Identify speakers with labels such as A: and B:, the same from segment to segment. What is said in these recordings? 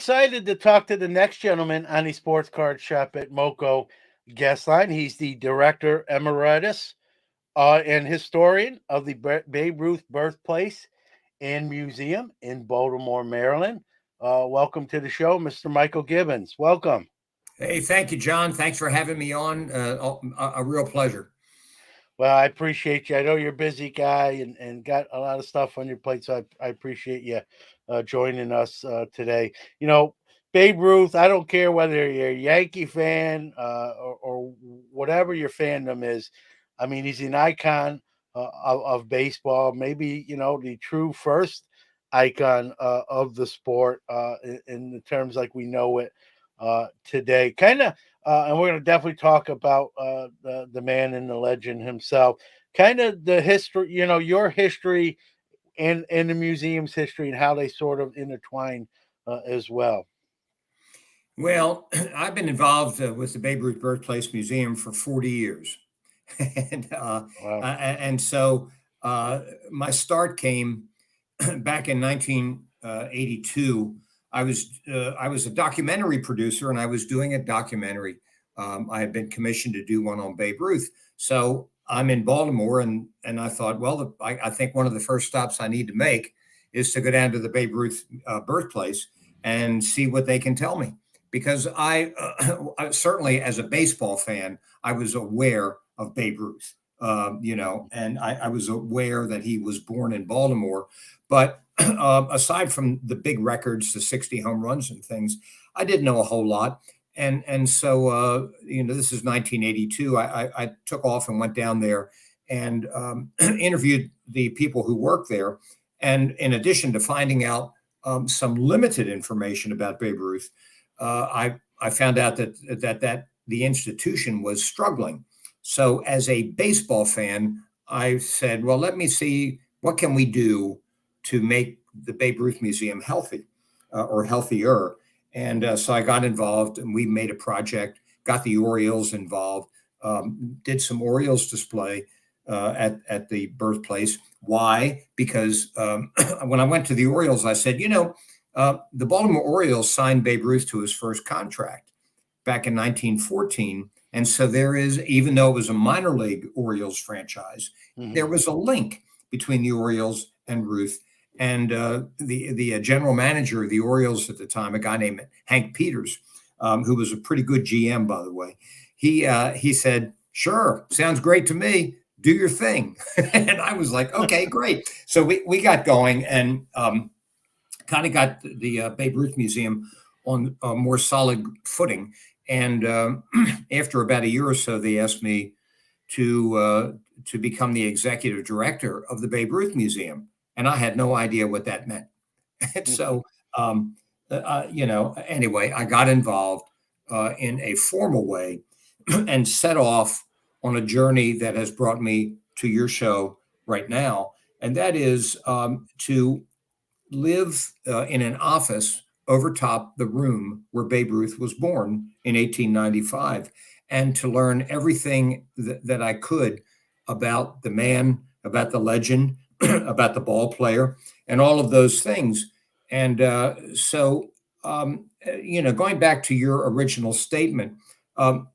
A: excited to talk to the next gentleman on the Sports Card Shop at Moco guest line. He's the director emeritus and historian of the Babe Ruth Birthplace and Museum in Baltimore, Maryland. Welcome to the show, Mr. Michael Gibbons. Welcome.
B: Hey, thank you, John. Thanks for having me on. A real pleasure.
A: Well, I appreciate you. I know you're a busy guy and got a lot of stuff on your plate, so I appreciate you joining us today. You know, Babe Ruth, I don't care whether you're a Yankee fan or whatever your fandom is. I mean, he's an icon of baseball, maybe, the true first icon of the sport in the terms like we know it today. And we're going to definitely talk about the man and the legend himself. Kind of the history, your history and the museum's history and how they sort of intertwine as well.
B: Well, I've been involved with the Babe Ruth Birthplace Museum for 40 years.
A: Wow.
B: And so my start came back in 1982. I was a documentary producer, and I was doing a documentary. I had been commissioned to do one on Babe Ruth. So I'm in Baltimore, and I thought, well, I think one of the first stops I need to make is to go down to the Babe Ruth birthplace and see what they can tell me. Because I certainly, as a baseball fan, I was aware of Babe Ruth, and I was aware that he was born in Baltimore. But aside from the big records, the 60 home runs and things, I didn't know a whole lot. And so, this is 1982. I took off and went down there and interviewed the people who work there. And in addition to finding out some limited information about Babe Ruth, I found out that the institution was struggling. So as a baseball fan, I said, well, let me see, what can we do to make the Babe Ruth Museum healthy or healthier? And so I got involved, and we made a project, got the Orioles involved, did some Orioles display at the birthplace. Why? Because when I went to the Orioles, I said, the Baltimore Orioles signed Babe Ruth to his first contract back in 1914. And so there is, even though it was a minor league Orioles franchise, there was a link between the Orioles and Ruth. And the general manager of the Orioles at the time, a guy named Hank Peters, who was a pretty good GM, by the way, he said, sure, sounds great to me. Do your thing. And I was like, okay, great. So we got going and kind of got the Babe Ruth Museum on a more solid footing. And after about a year or so, they asked me to become the executive director of the Babe Ruth Museum. And I had no idea what that meant. And so, anyway, I got involved in a formal way and set off on a journey that has brought me to your show right now. And that is to live in an office over top the room where Babe Ruth was born in 1895, and to learn everything that I could about the man, about the legend, about the ball player, and all of those things. And going back to your original statement,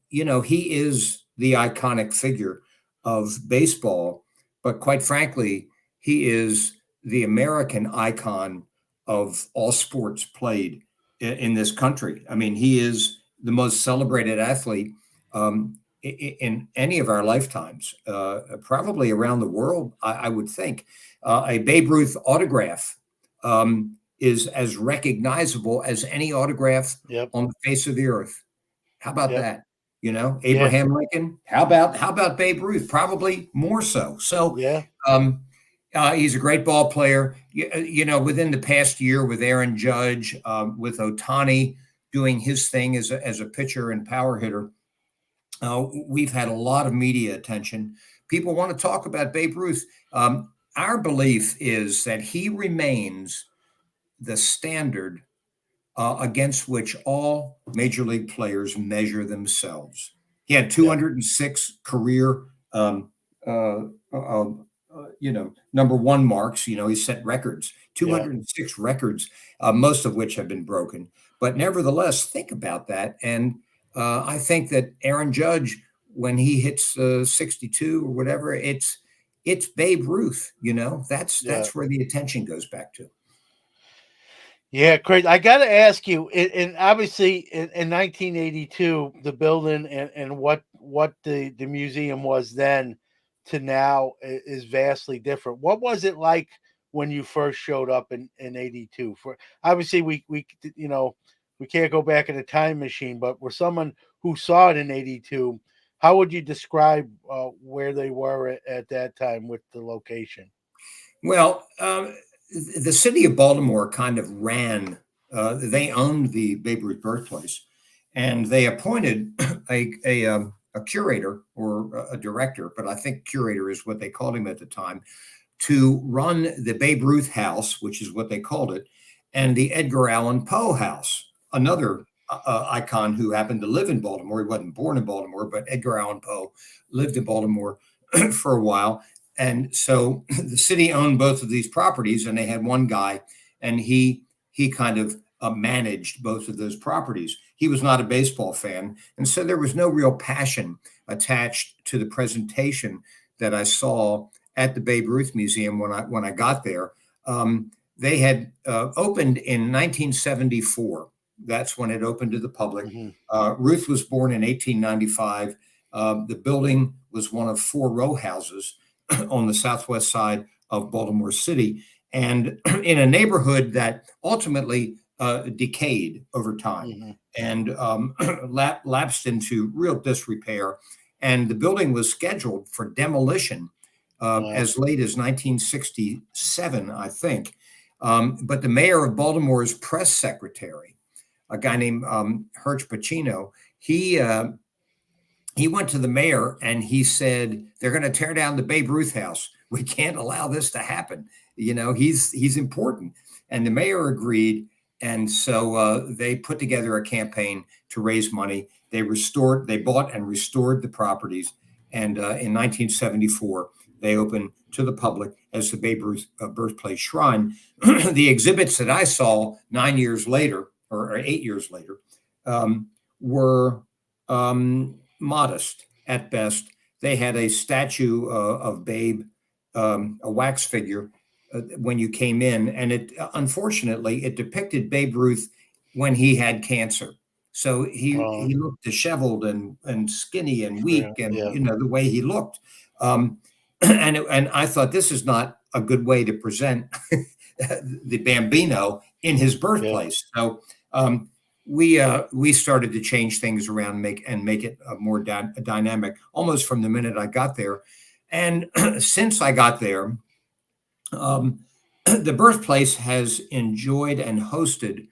B: he is the iconic figure of baseball, but quite frankly, he is the American icon of all sports played in this country. I mean, he is the most celebrated athlete in any of our lifetimes, probably around the world, I would think. A Babe Ruth autograph is as recognizable as any autograph on the face of the earth. How about that? Abraham Lincoln. How about Babe Ruth? Probably more so. So, he's a great ball player. Within the past year with Aaron Judge, with Ohtani doing his thing as a pitcher and power hitter, we've had a lot of media attention. People want to talk about Babe Ruth. Our belief is that he remains the standard against which all major league players measure themselves. He had 206 career number one marks. He set records, 206 records, most of which have been broken. But nevertheless, think about that. And I think that Aaron Judge, when he hits 62 or whatever, it's Babe Ruth.
A: Yeah.
B: That's where the attention goes back to.
A: Yeah, crazy. I got to ask you, and obviously in 1982, the building and what the museum was then to now is vastly different. What was it like when you first showed up in 82? For obviously we can't go back in a time machine, but for someone who saw it in 82, how would you describe where they were at that time with the location?
B: Well, the city of Baltimore kind of ran, they owned the Babe Ruth birthplace, and they appointed a curator or a director, but I think curator is what they called him at the time, to run the Babe Ruth House, which is what they called it, and the Edgar Allan Poe House, another icon who happened to live in Baltimore. He wasn't born in Baltimore, but Edgar Allan Poe lived in Baltimore for a while. And so the city owned both of these properties, and they had one guy, and he kind of managed both of those properties. He was not a baseball fan, and so there was no real passion attached to the presentation that I saw at the Babe Ruth Museum when I got there. They had opened in 1974. That's when it opened to the public.
A: Hmm.
B: Ruth was born in 1895. The building was one of four row houses on the southwest side of Baltimore City, and in a neighborhood that ultimately decayed over time
A: Hmm.
B: and lapsed into real disrepair. And the building was scheduled for demolition
A: Wow.
B: as late as 1967, I think. But the mayor of Baltimore's press secretary, a guy named Herch Pacino, he went to the mayor and he said, they're going to tear down the Babe Ruth house. We can't allow this to happen. He's important. And the mayor agreed. And so they put together a campaign to raise money. They bought and restored the properties. And in 1974, they opened to the public as the Babe Ruth Birthplace Shrine. The exhibits that I saw 9 years later, or 8 years later, were modest at best. They had a statue of Babe, a wax figure, when you came in, and it unfortunately it depicted Babe Ruth when he had cancer. So
A: Uh,
B: he looked disheveled and skinny and
A: yeah,
B: weak, and
A: yeah,
B: the way he looked. Um, and I thought this is not a good way to present the Bambino in his
A: yeah.
B: birthplace. So we started to change things around, make it more dynamic almost from the minute I got there. And since I got there, um, the birthplace has enjoyed and hosted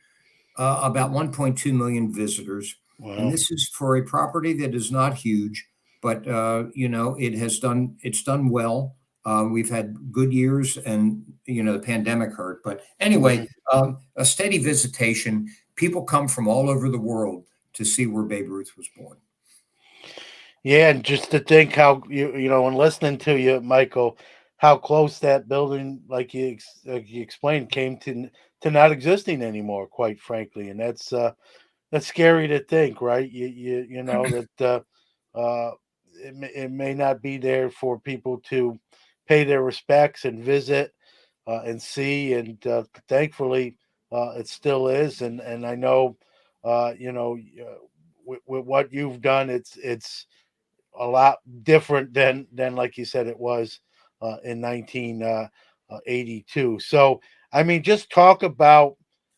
B: about 1.2 million visitors, and
A: Wow.
B: this is for a property that is not huge, but it's done well. We've had good years, and the pandemic hurt, but
A: Mhm.
B: anyway, a steady visitation. People come from all over the world to see where Babe Ruth was born.
A: Yeah, and just to think how when listening to you, Michael, how close that building, like you explained, came to not existing anymore, quite frankly, and that's scary to think, right? You know that it may not be there for people to pay their respects and visit and see, and thankfully it still is, and I know with what you've done, it's a lot different than like you said it was in 1982. So I mean, just talk about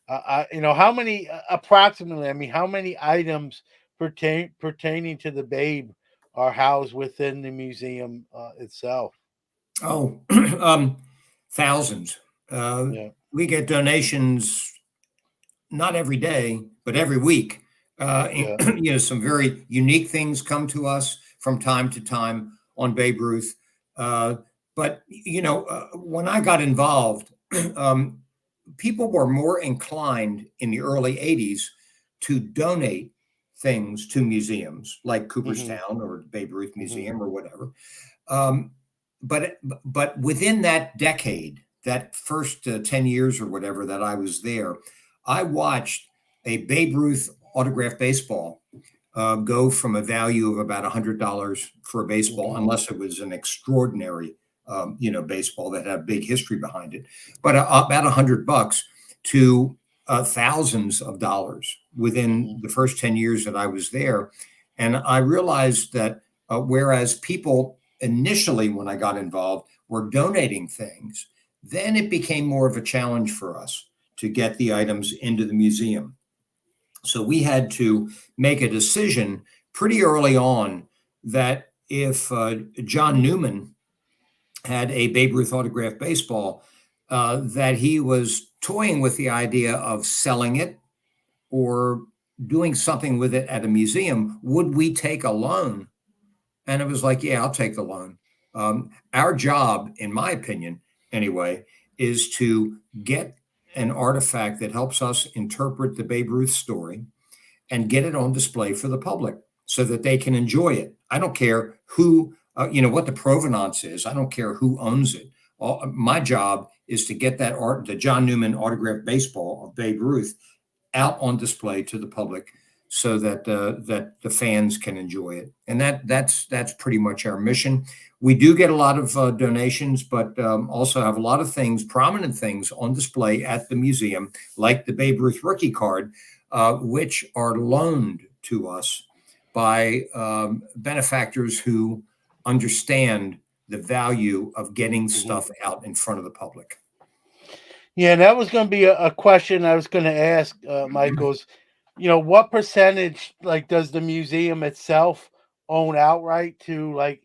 A: how many approximately. I mean, how many items pertaining to the Babe are housed within the museum itself?
B: Oh, thousands. Uh,
A: Yeah,
B: we get donations not every day, but every week.
A: yeah.
B: Some very unique things come to us from time to time on Babe Ruth. Uh, but when I got involved, um, people were more inclined in the early '80s to donate things to museums like
A: Hmm.
B: Cooperstown or Babe Ruth
A: Hmm.
B: Museum or whatever. Um, but within that decade, that first 10 years or whatever that I was there, I watched a Babe Ruth autographed baseball go from a value of about $100 for a baseball,
A: Mhm.
B: unless it was an extraordinary, baseball that had a big history behind it. But about $100 to thousands of dollars within
A: Mhm.
B: the first 10 years that I was there. And I realized that whereas people initially, when I got involved, were donating things, then it became more of a challenge for us to get the items into the museum. So we had to make a decision pretty early on that if John Newman had a Babe Ruth autographed baseball, that he was toying with the idea of selling it or doing something with it at a museum. Would we take a loan? And it was like, yeah, I'll take the loan. Our job, in my opinion, anyway, is to get an artifact that helps us interpret the Babe Ruth story and get it on display for the public so that they can enjoy it. I don't care who, what the provenance is. I don't care who owns it. My job is to get that art, the John Newman autographed baseball of Babe Ruth, out on display to the public so that the fans can enjoy it. And that's pretty much our mission. We do get a lot of donations, but also have a lot of things, prominent things on display at the museum, like the Babe Ruth rookie card, which are loaned to us by benefactors who understand the value of getting
A: Mhm.
B: stuff out in front of the public.
A: Yeah, that was going to be a question I was going to ask, Michael's. What percentage, like, does the museum itself own outright to, like,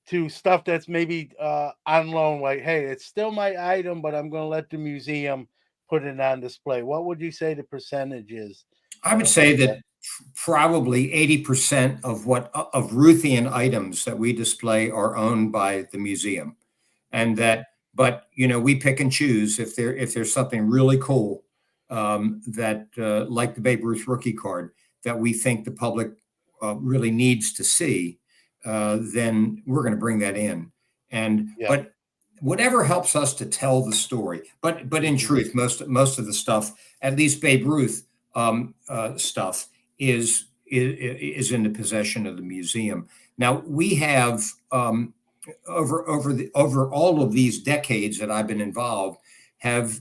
A: to stuff that's maybe on loan? Like, hey, it's still my item, but I'm going to let the museum put it on display. What would you say the percentage is
B: I would
A: of
B: say
A: that?
B: that probably 80% of what of Ruthian items that we display are owned by the museum. And
A: Okay.
B: that, but we pick and choose if there's something really cool, that like the Babe Ruth rookie card, that we think the public really needs to see, then we're going to bring that in. And
A: Yeah.
B: but whatever helps us to tell the story. But in
A: Mhm.
B: truth, most of the stuff, at least Babe Ruth stuff, is in the possession of the museum. Now we have, over all of these decades that I've been involved, have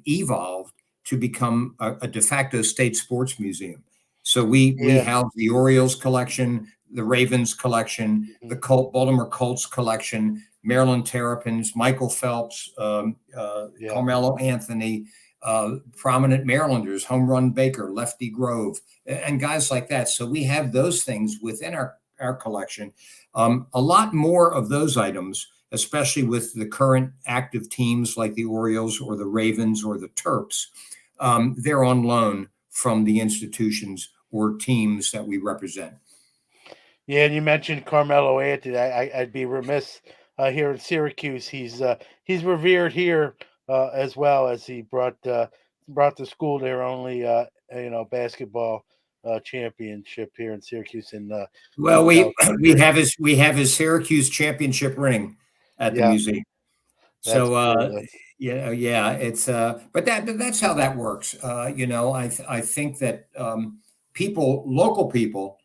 B: evolved to become a de facto state sports museum. So we
A: Yeah.
B: house the Orioles collection, the Ravens collection,
A: Mhm.
B: the Baltimore Colts collection, Maryland Terrapins, Michael Phelps,
A: Yeah.
B: Carmelo Anthony, prominent Marylanders, Home Run Baker, Lefty Grove, and guys like that. So we have those things within our collection. A lot more of those items, especially with the current active teams like the Orioles or the Ravens or the Terps, they're on loan from the institutions or teams that we represent.
A: Yeah, and you mentioned Carmelo Anthony. I'd be remiss here in Syracuse. He's revered here as well, as he brought the school their only basketball championship here in Syracuse in
B: Well, we
A: South Century.
B: we have his Syracuse championship ring at the
A: Yeah,
B: museum.
A: that's
B: So
A: cool. That's
B: yeah, it's but that's how that works. I think that local people,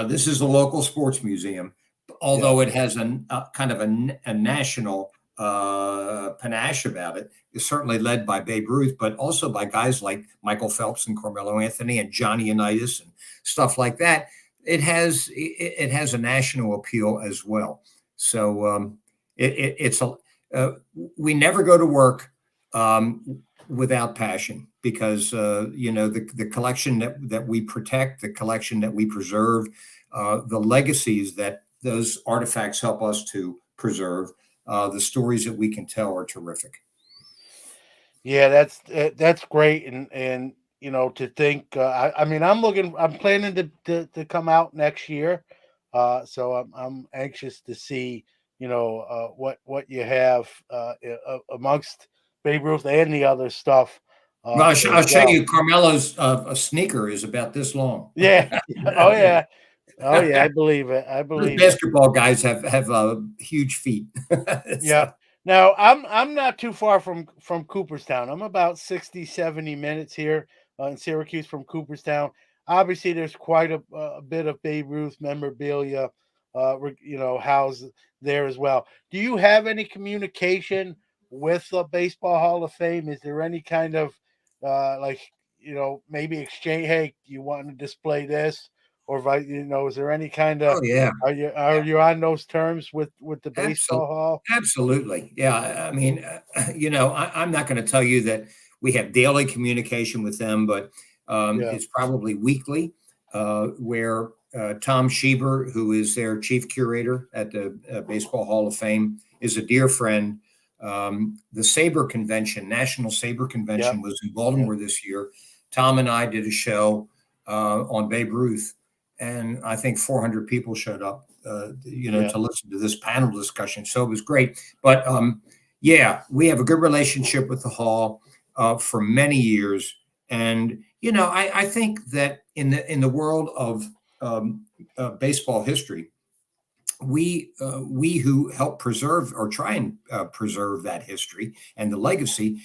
B: this is a local sports museum,
A: yeah.
B: although it has a kind of a national panache about it. It's certainly led by Babe Ruth, but also by guys like Michael Phelps and Carmelo Anthony and Johnny Unitas and stuff like that. It has a national appeal as well. So it's a we never go to work without passion, because the collection that we protect, the collection that we preserve, the legacies that those artifacts help us to preserve, the stories that we can tell are terrific.
A: Yeah, that's great, and to think. I mean, I'm planning to come out next year, so I'm anxious to see what you have amongst Babe Ruth and the other stuff
B: Well,
A: as
B: I'll show
A: well.
B: you. Carmelo's a sneaker is about this long.
A: Yeah. Oh yeah. Oh yeah. I believe it. I
B: Those
A: believe it.
B: basketball guys have huge feet.
A: Yeah.
B: So,
A: Now I'm not too far from Cooperstown. I'm about 60, 70 minutes here. in Syracuse from Cooperstown. Obviously, there's quite a bit of Babe Ruth memorabilia, housed there as well. Do you have any communication with the Baseball Hall of Fame? Is there any kind of like maybe exchange? Hey, you want to display this, or is there any kind of
B: Oh yeah.
A: are you on those terms with the
B: Absolutely.
A: Baseball Hall?
B: Absolutely. Yeah. I mean, I'm not going to tell you that we have daily communication with them, but
A: Yeah,
B: it's probably weekly, where Tom Schieber, who is their chief curator at the Baseball Hall of Fame, is a dear friend. The Sabre Convention, National Sabre
A: yep,
B: Convention, was in
A: yep,
B: Baltimore this year. Tom and I did a show on Babe Ruth, and I think 400 people showed up,
A: yeah.
B: to listen to this panel discussion. So it was great. But yeah, we have a good relationship with the hall for many years, and I think that in the world of baseball history, we who help preserve or try and preserve that history and the legacy,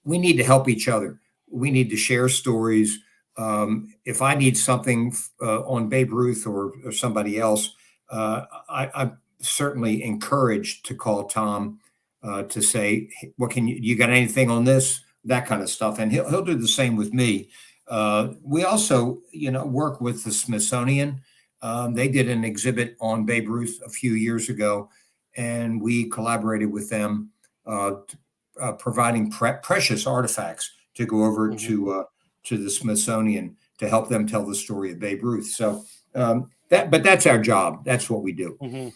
B: we need to help each other. We need to share stories. If I need something on Babe Ruth or somebody else, I'm certainly encouraged to call Tom to say, "Hey, what can you got anything on this?" That kind of stuff, and he'll do the same with me. We also, work with the Smithsonian. They did an exhibit on Babe Ruth a few years ago, and we collaborated with them, providing precious artifacts to go over
A: Hmm.
B: to the Smithsonian to help them tell the story of Babe Ruth. So but that's our job. That's what we do.
A: Hmm.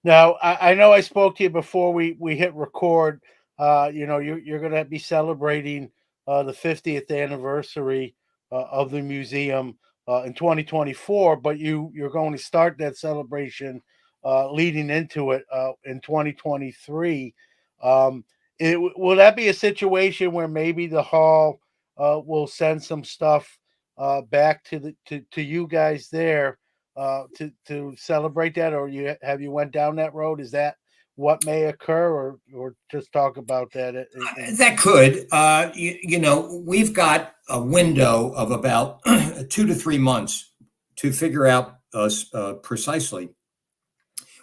A: Now, I know I spoke to you before we hit record. You're going to be celebrating the 50th anniversary of the museum in 2024, but you're going to start that celebration leading into it in 2023. Um, will that be a situation where maybe the hall will send some stuff back to you guys there? To celebrate that, or you went down that road? Is that what may occur, or just talk about that?
B: That could, we've got a window of about 2 to 3 months to figure out precisely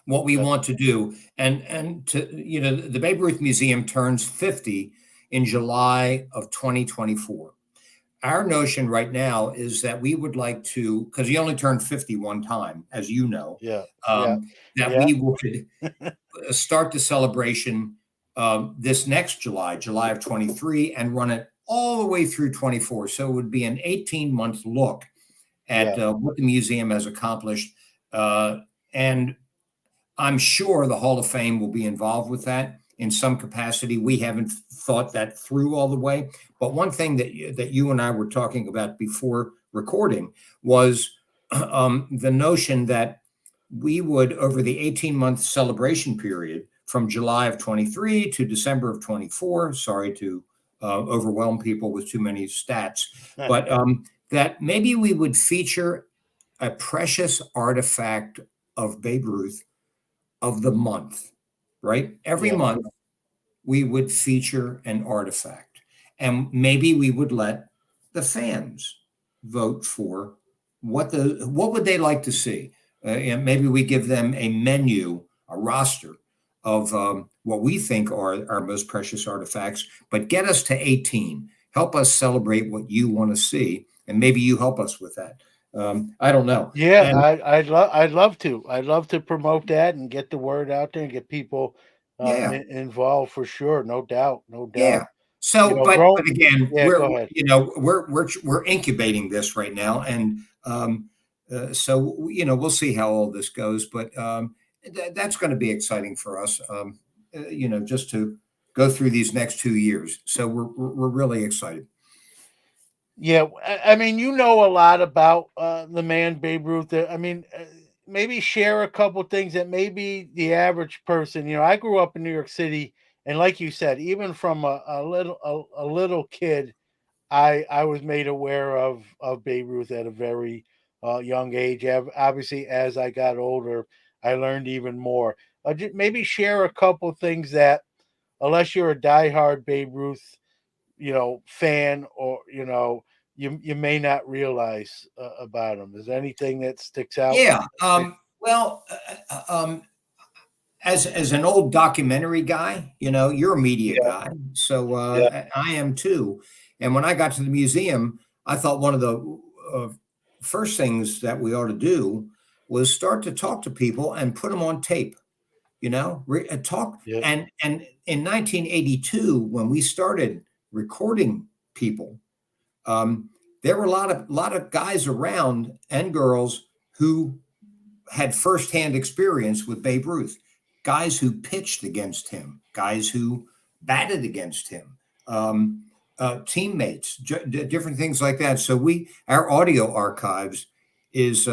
B: what we
A: Okay.
B: want to do. And the Babe Ruth Museum turns 50 in July of 2024. Our notion right now is that we would like to, because he only turned 50 one time, as you know,
A: Yeah, yeah,
B: um, that
A: yeah,
B: we would start the celebration this next July, July of 23, and run it all the way through 24. So it would be an 18-month look at
A: yeah,
B: what the museum has accomplished. And I'm sure the Hall of Fame will be involved with that in some capacity. We haven't thought that through all the way. But one thing that you and I were talking about before recording was the notion that we would, over the 18-month celebration period from July of 23 to December of 24, sorry to overwhelm people with too many stats, but that maybe we would feature a precious artifact of Babe Ruth of the month, right? Every
A: yeah,
B: month we would feature an artifact, and maybe we would let the fans vote for what would they like to see. And maybe we give them a menu, a roster of what we think are our most precious artifacts, but get us to 18. Help us celebrate what you want to see, and maybe you help us with that. I don't know.
A: yeah.
B: And
A: I'd love to promote that and get the word out there and get people
B: yeah,
A: involved for sure. No doubt, no
B: yeah.
A: doubt.
B: So, but
A: Grow.
B: again,
A: Yeah, go ahead.
B: we're incubating this right now, and so we'll see how all this goes. But that's going to be exciting for us. Just to go through these next 2 years. So we're really excited.
A: Yeah, I mean, you know a lot about the man Babe Ruth. I mean, maybe share a couple things that maybe the average person. I grew up in New York City, and like you said, even from a little kid, I was made aware of Babe Ruth at a very young age. Obviously, as I got older, I learned even more. Maybe share a couple things that, unless you're a diehard Babe Ruth fan, or you may not realize about them? Is there anything that sticks out?
B: Yeah. Well, as an old documentary guy, you're a media
A: Yeah,
B: guy, so
A: yeah.
B: I am too. And when I got to the museum, I thought one of the uh, first things that we ought to do was start to talk to people and put them on tape. Talk.
A: Yeah.
B: And in 1982, when we started recording people, um, there were a lot of guys around and girls who had firsthand experience with Babe Ruth, guys who pitched against him, guys who batted against him, teammates, different things like that. So our audio archives is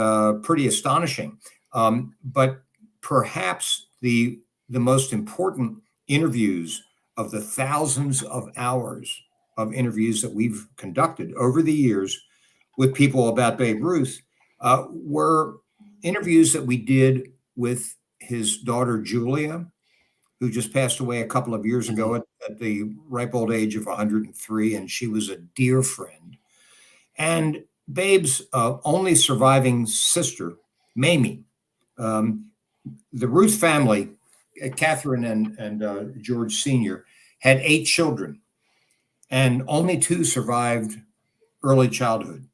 B: pretty astonishing. But perhaps the most important interviews of the thousands of hours of interviews that we've conducted over the years with people about Babe Ruth were interviews that we did with his daughter Julia, who just passed away a couple of years
A: Mhm.
B: ago at the ripe old age of 103, and she was a dear friend. And Babe's only surviving sister, Mamie. Um, the Ruth family, Catherine and George Sr., had 8 children, and only 2 survived early childhood.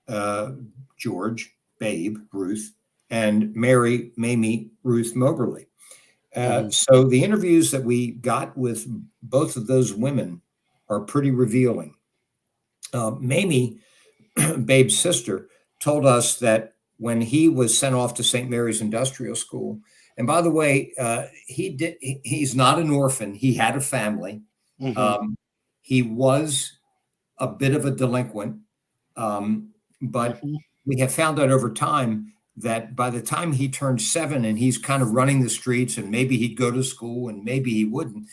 B: uh, George, Babe, Ruth, and Mary, Mamie, Ruth Moberly.
A: Mhm.
B: So the interviews that we got with both of those women are pretty revealing. Mamie, Babe's sister, told us that when he was sent off to St. Mary's Industrial School, and by the way, he's not an orphan. He had a family.
A: Mhm.
B: Um, he was a bit of a delinquent. But
A: Mhm.
B: we have found out over time that by the time he turned 7 and he's kind of running the streets, and maybe he'd go to school and maybe he wouldn't,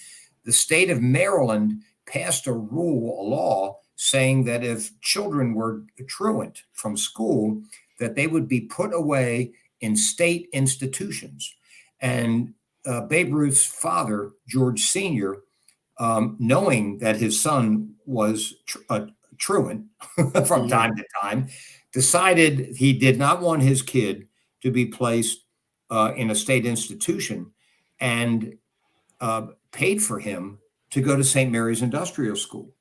B: the state of Maryland passed a law saying that if children were truant from school, that they would be put away in state institutions. And Babe Ruth's father, George Sr., knowing that his son was a truant from
A: Mhm.
B: time to time, decided he did not want his kid to be placed in a state institution, and paid for him to go to St. Mary's Industrial School.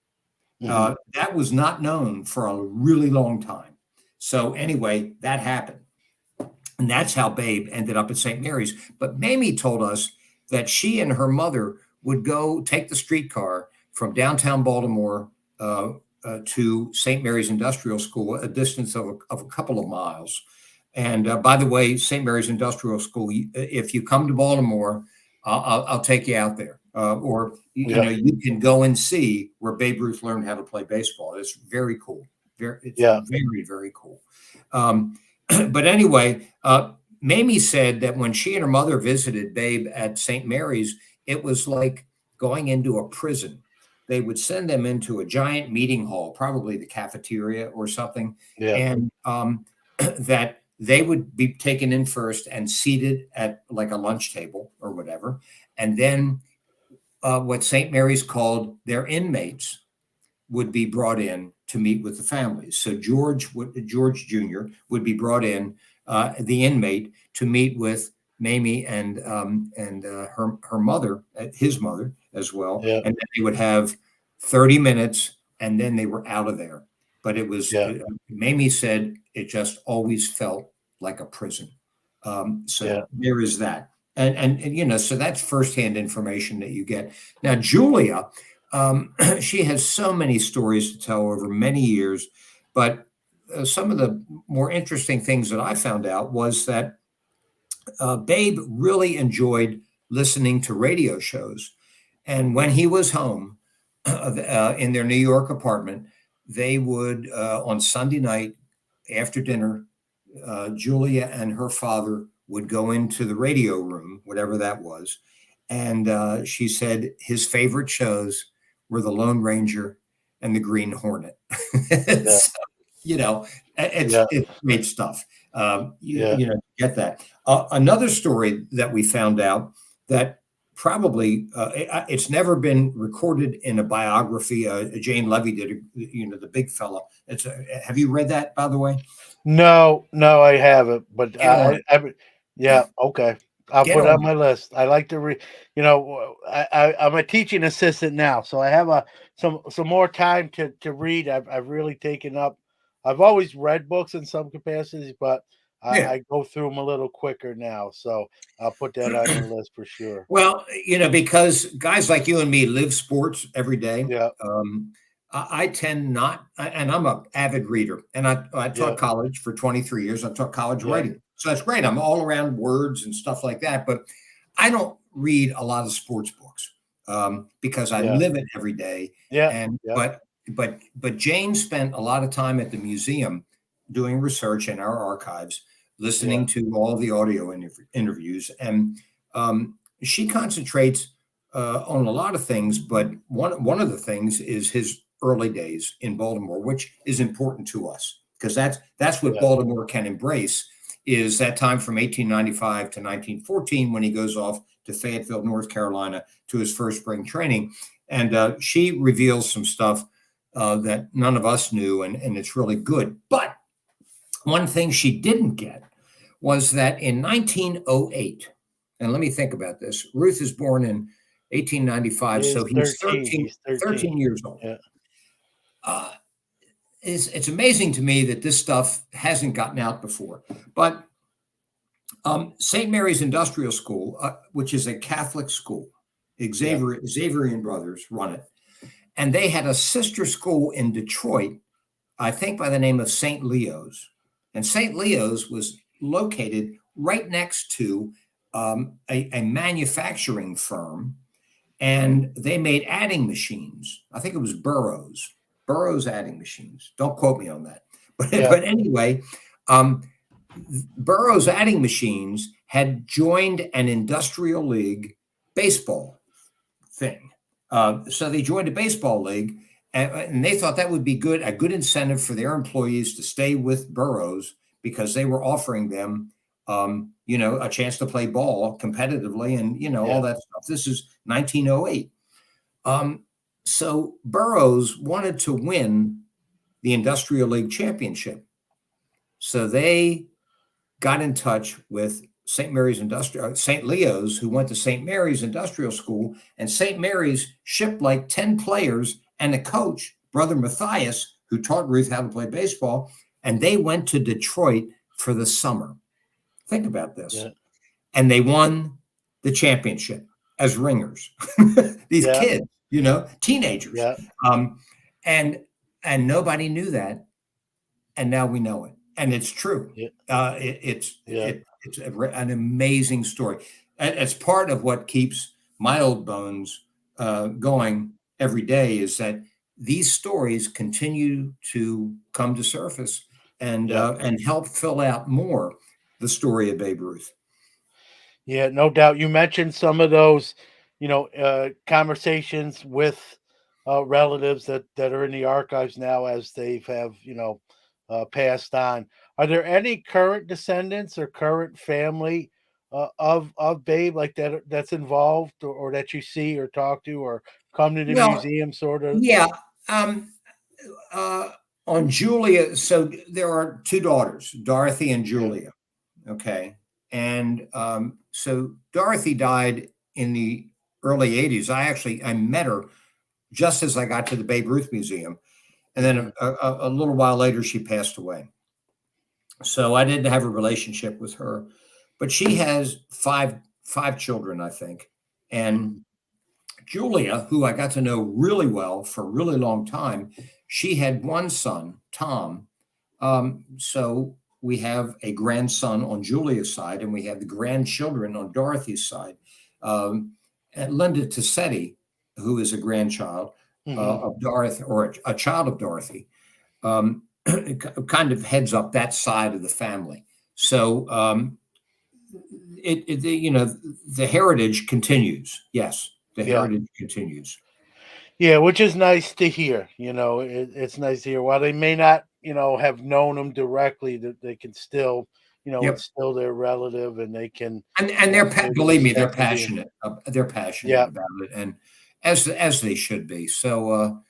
A: Mhm.
B: That was not known for a really long time. So, anyway, that happened. And that's how Babe ended up at St. Mary's. But Mamie told us that she and her mother would go take the streetcar from downtown Baltimore to St. Mary's Industrial School, a distance of a couple of miles. And by the way, St. Mary's Industrial School, if you come to Baltimore, I'll take you out there. Or,
A: Yeah.
B: you can go and see where Babe Ruth learned how to play baseball. It's very cool. It's
A: Yeah.
B: very, very cool. Um, but anyway, Mamie said that when she and her mother visited Babe at St. Mary's, it was like going into a prison. They would send them into a giant meeting hall, probably the cafeteria or something,
A: Yeah.
B: and that they would be taken in first and seated at like a lunch table or whatever. And then what St. Mary's called their inmates would be brought in to meet with the families. So George Jr. would be brought in, the inmate, to meet with Mamie and her mother, his mother as well,
A: Yeah.
B: and then they would have 30 minutes, and then they were out of there. But it was
A: Yeah.
B: Mamie said it just always felt like a prison.
A: Yeah.
B: So there is that. And so that's firsthand information that you get. Now, Julia, she has so many stories to tell over many years, but some of the more interesting things that I found out was that Babe really enjoyed listening to radio shows. And when he was home in their New York apartment, they would, on Sunday night after dinner, Julia and her father would go into the radio room, whatever that was. And she said his favorite shows were The Lone Ranger and The Green Hornet.
A: Yeah.
B: So, you know,
A: Yeah.
B: it's great stuff.
A: Yeah.
B: Get that. Another story that we found out that probably it's never been recorded in a biography. Jane Levy did, the big fella. Have you read that, by the way?
A: No, no, I haven't, but
B: Get on it.
A: yeah, okay. I'll
B: Get
A: put it on
B: on
A: my list. I like to read, I'm a teaching assistant now, so I have some more time to read. I've really taken up. I've always read books in some capacities, but
B: it.
A: I go through them a little quicker now. So I'll put that on
B: Yeah.
A: the list for sure.
B: Well, because guys like you and me live sports every day,
A: Yeah,
B: I tend not, and I'm an avid reader, and I
A: yeah,
B: taught college for 23 years. I taught college
A: yeah,
B: writing. So that's great. I'm all around words and stuff like that, but I don't read a lot of sports books because I
A: yeah,
B: live it every day.
A: yeah,
B: And
A: yeah,
B: but Jane spent a lot of time at the museum doing research in our archives,
A: yeah,
B: listening to all the audio interviews, and she concentrates on a lot of things, but one of the things is his early days in Baltimore, which is important to us because that's what
A: yeah,
B: Baltimore Can Embrace is that time from 1895 to 1914 when he goes off to Fayetteville, North Carolina, to his first spring training, and she reveals some stuff that none of us knew, and it's really good. But one thing she didn't get was that in 1908, and let me think about this. Ruth is born in 1895,
A: He's
B: so he's
A: 13. He's 13.
B: 13 years old.
A: Yeah,
B: Uh, it's amazing to me that this stuff hasn't gotten out before. But St. Mary's Industrial School, which is a Catholic school,
A: yeah,
B: Xaverian Brothers run it. And they had a sister school in Detroit, I think by the name of St. Leo's. And St. Leo's was located right next to a manufacturing firm, and they made adding machines. I think it was Burroughs adding machines. Don't quote me on that. But,
A: yeah,
B: but anyway, um, Burroughs adding machines had joined an industrial league baseball thing. So they joined a baseball league, and they thought that would be a good incentive for their employees to stay with Burroughs because they were offering them, a chance to play ball competitively and, all
A: yeah,
B: that stuff. This is 1908. So Burroughs wanted to win the Industrial League championship. So they got in touch with St. Leo's, who went to St. Mary's Industrial School, and St. Mary's shipped like 10 players and a coach, Brother Matthias, who taught Ruth how to play baseball, and they went to Detroit for the summer. Think about this.
A: yeah,
B: And they won the championship as ringers. These
A: yeah,
B: kids, teenagers.
A: yeah,
B: Um, and and nobody knew that, and now we know it, and it's true.
A: yeah, yeah,
B: It's an amazing story. And it's part of what keeps my old bones going every day is that these stories continue to come to surface
A: yeah.
B: and help fill out more the story of Babe Ruth.
A: Yeah, no doubt. You mentioned some of those, conversations with relatives that are in the archives now as they've have passed on. Are there any current descendants or current family of Babe like that's involved or that you see or talk to or come to the
B: Well,
A: museum sort of?
B: yeah. Um, uh, on Julia, so there are two daughters, Dorothy and
A: Yeah,
B: Julia. Okay. And so Dorothy died in the early 80s. I met her just as I got to the Babe Ruth Museum. And
A: hmm,
B: then a little while later, she passed away. So I didn't have a relationship with her, but she has five children, I think. And
A: hmm,
B: Julia, who I got to know really well for a really long time, she had one son, Tom. So we have a grandson on Julia's side, and we have the grandchildren on Dorothy's side. And Linda Tassetti, who is a grandchild
A: hmm,
B: of Dorothy, or a child of Dorothy, um, kind of heads up that side of the family. So the heritage continues. Yes, the
A: yeah.
B: heritage continues.
A: Yeah, which is nice to hear. It's nice to hear. While they may not, have known him directly, that they can still,
B: Yep.
A: it's still their relative, and they can,
B: And they're
A: maybe
B: believe me, they're
A: respect and being.
B: passionate. They're passionate
A: Yeah,
B: about it, and as they should be. So,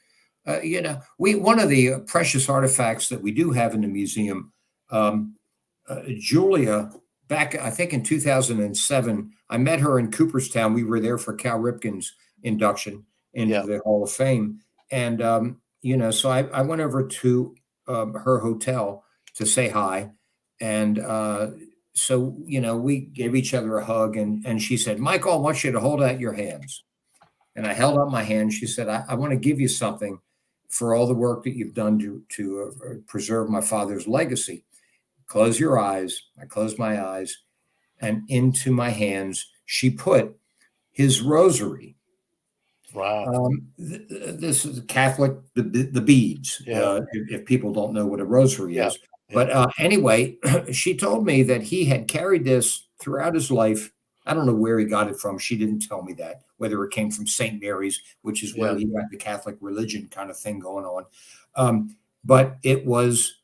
B: we one of the precious artifacts that we do have in the museum, um, Julia, back I think in 2007, I met her in Cooperstown. We were there for Cal Ripken's induction into
A: yeah,
B: the Hall of Fame, and so I went over to her hotel to say hi, and so we gave each other a hug, and she said, "Michael, I want you to hold out your hands." And I held out my hand. She said, I want to give you something for all the work that you've done to preserve my father's legacy. Close your eyes. I closed my eyes, and into my hands, she put his rosary.
A: wow,
B: This is Catholic, the beads,
A: yeah,
B: if people don't know what a rosary
A: yeah,
B: is.
A: yeah,
B: But anyway, she told me that he had carried this throughout his life. I don't know where he got it from. She didn't tell me that, whether it came from St. Mary's, which is where
A: yeah,
B: he got the Catholic religion kind of thing going on. But it was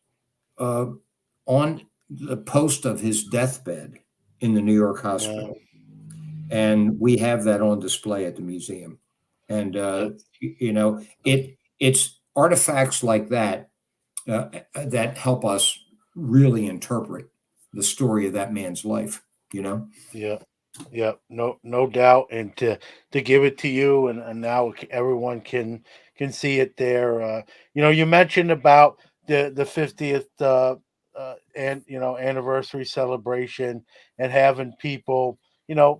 B: uh, on the post of his deathbed in the New York
A: yeah.
B: hospital. And we have that on display at the museum. And
A: That's
B: it's artifacts like that that help us really interpret the story of that man's life. You know,
A: yeah. Yeah, no doubt, and to give it to you, and now everyone can see it there. You mentioned about the 50th and anniversary celebration, and having people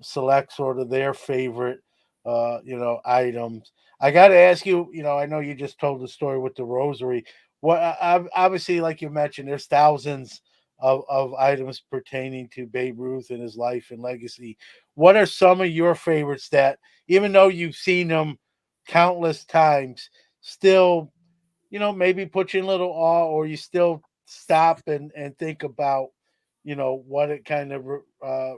A: select sort of their favorite items. I got to ask you, I know you just told the story with the rosary. What obviously, like you mentioned, there's thousands of items pertaining to Babe Ruth and his life and legacy. What are some of your favorites that, even though you've seen them countless times, still, maybe put you in a little awe, or you still stop and think about, what it kind of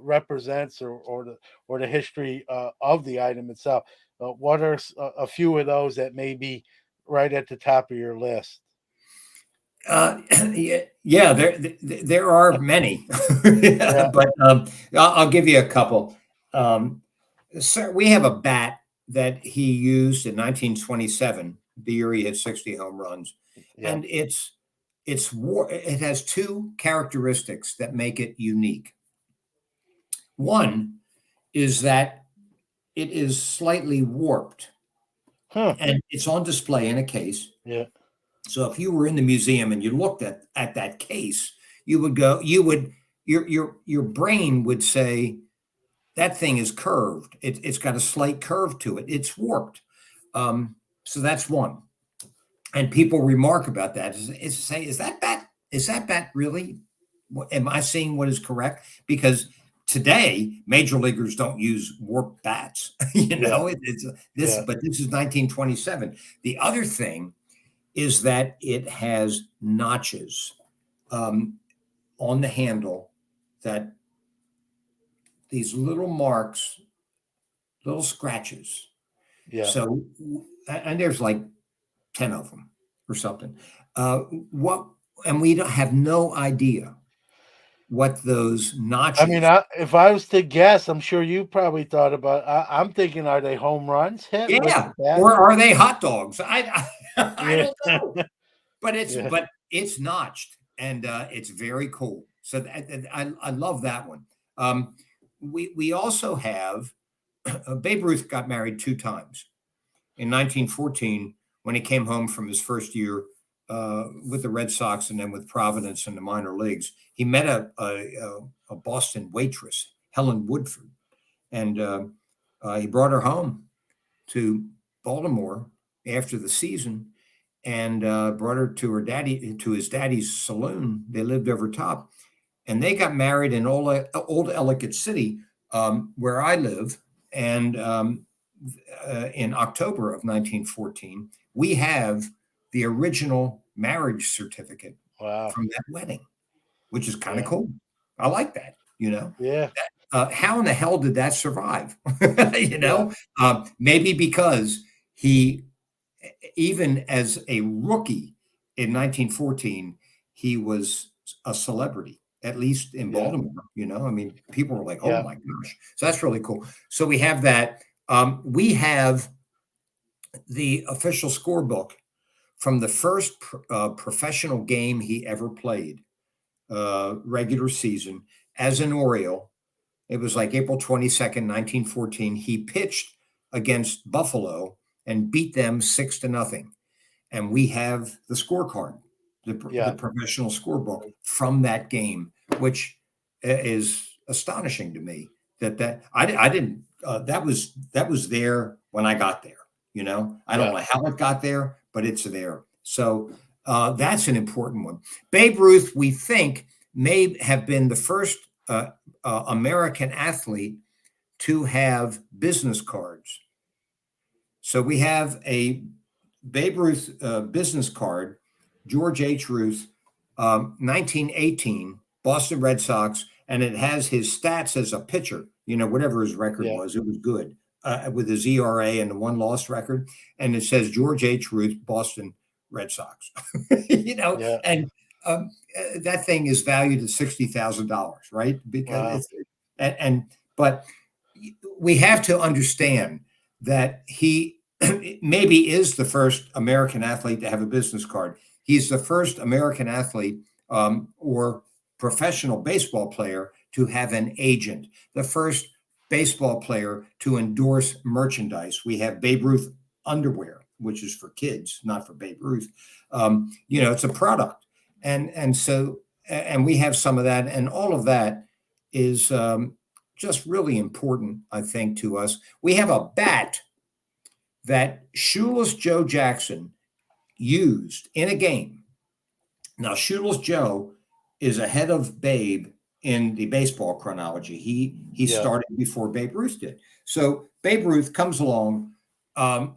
A: represents, or the history of the item itself? What are a few of those that may be right at the top of your list?
B: yeah, there are many,
A: Yeah,
B: but I'll give you a couple. Um, Sir, we have a bat that he used in 1927, the year he hit 60 home runs,
A: yeah,
B: and it has two characteristics that make it unique. One is that it is slightly warped,
A: huh,
B: and it's on display in a case.
A: yeah,
B: So if you were in the museum and you looked at that case, your brain would say that thing is curved. It's got a slight curve to it. It's warped. So that's one. And people remark about that. Say, is that bat really? Am I seeing what is correct? Because today, major leaguers don't use warped bats.
A: yeah,
B: It's this,
A: yeah,
B: but this is 1927. The other thing is that it has notches um, on the handle, that these little marks, little scratches.
A: yeah.
B: So, and there's like 10 of them or something. Uh, what, and we don't have no idea what those
A: I mean,
B: notches.
A: if I was to guess, I'm sure you probably thought about. I'm thinking, are they home runs hit with the
B: Yeah.
A: bat?
B: Or are they hot dogs? I
A: Yeah,
B: don't know. But
A: yeah,
B: it's notched, and it's very cool. So I love that one. Um, we also have Babe Ruth got married two times. In 1914, when he came home from his first year with the Red Sox and then with Providence in the minor leagues, he met a Boston waitress, Helen Woodford, and he brought her home to Baltimore after the season, and brought her to his daddy's saloon. They lived over top, and they got married in old Ellicott City, where I live. And in October of 1914, we have the original marriage certificate
A: wow,
B: from that wedding, which is kind of
A: yeah,
B: cool. I like that.
A: yeah,
B: How in the hell did that survive?
A: yeah,
B: Maybe because he, even as a rookie in 1914, he was a celebrity. at least in
A: Yeah.
B: Baltimore. I mean, people were like, "Oh
A: Yeah.
B: my gosh!" So that's really cool. So we have that. We have the official scorebook from the first professional game he ever played, regular season, as an Oriole. It was like April 22nd, 1914. He pitched against Buffalo and beat them 6-0. And we have the scorecard, the
A: Yeah.
B: professional scorebook from that game, which is astonishing to me. I didn't that was there when I got there. I don't
A: Yeah.
B: know how it got there, but it's there. So that's an important one. Babe Ruth, we think, may have been the first American athlete to have business cards. So we have a Babe Ruth business card, George H. Ruth, 1918, Boston Red Sox, and it has his stats as a pitcher. Whatever his record
A: Yeah.
B: was, it was good, with his ERA and the one loss record. And it says George H. Ruth, Boston Red Sox.
A: Yeah.
B: And that thing is valued at $60,000, right? Because
A: Wow.
B: it's and but we have to understand that he maybe is the first American athlete to have a business card. He's the first American athlete or professional baseball player to have an agent, the first baseball player to endorse merchandise. We have Babe Ruth underwear, which is for kids, not for Babe Ruth. It's a product. And we have some of that. And all of that is just really important, I think, to us. We have a bat that Shoeless Joe Jackson used in a game. Now, Shoeless Joe is ahead of Babe in the baseball chronology. He
A: Yeah.
B: started before Babe Ruth did. So Babe Ruth comes along,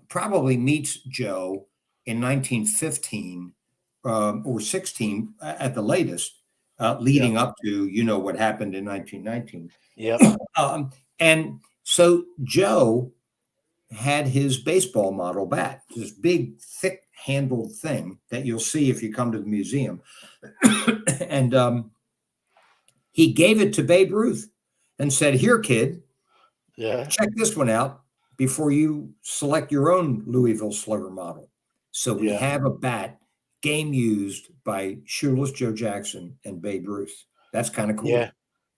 B: probably meets Joe in 1915 or 16 at the latest,
A: Yeah.
B: leading up to what happened in 1919.
A: Yeah.
B: And so Joe had his baseball model bat, this big, thick handled thing that you'll see if you come to the museum. And he gave it to Babe Ruth and said, "Here, kid,
A: Yeah.
B: check this one out before you select your own Louisville Slugger model." So we
A: Yeah.
B: have a bat game used by Shoeless Joe Jackson and Babe Ruth. That's kind of cool.
A: Yeah.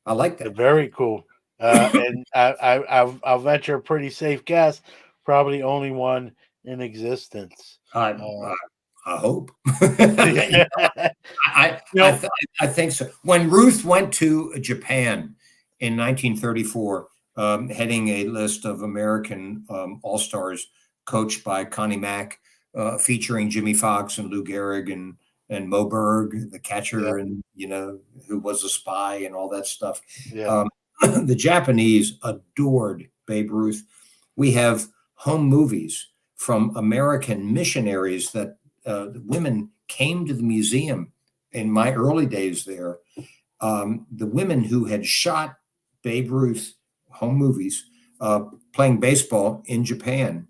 B: I like that.
A: Very cool. And I'll venture a pretty safe guess. Probably only one in existence.
B: I,
A: Uh,
B: I, I hope.
A: yeah.
B: I,
A: You
B: I,
A: know.
B: th- I think so. When Ruth went to Japan in 1934, heading a list of American All Stars coached by Connie Mack, featuring Jimmy Fox and Lou Gehrig and Mo Berg, the
A: Yeah.
B: catcher, and who was a spy and all that stuff.
A: Yeah.
B: Um, the Japanese adored Babe Ruth. We have home movies from American missionaries that the women came to the museum in my early days there. The women who had shot Babe Ruth home movies playing baseball in Japan.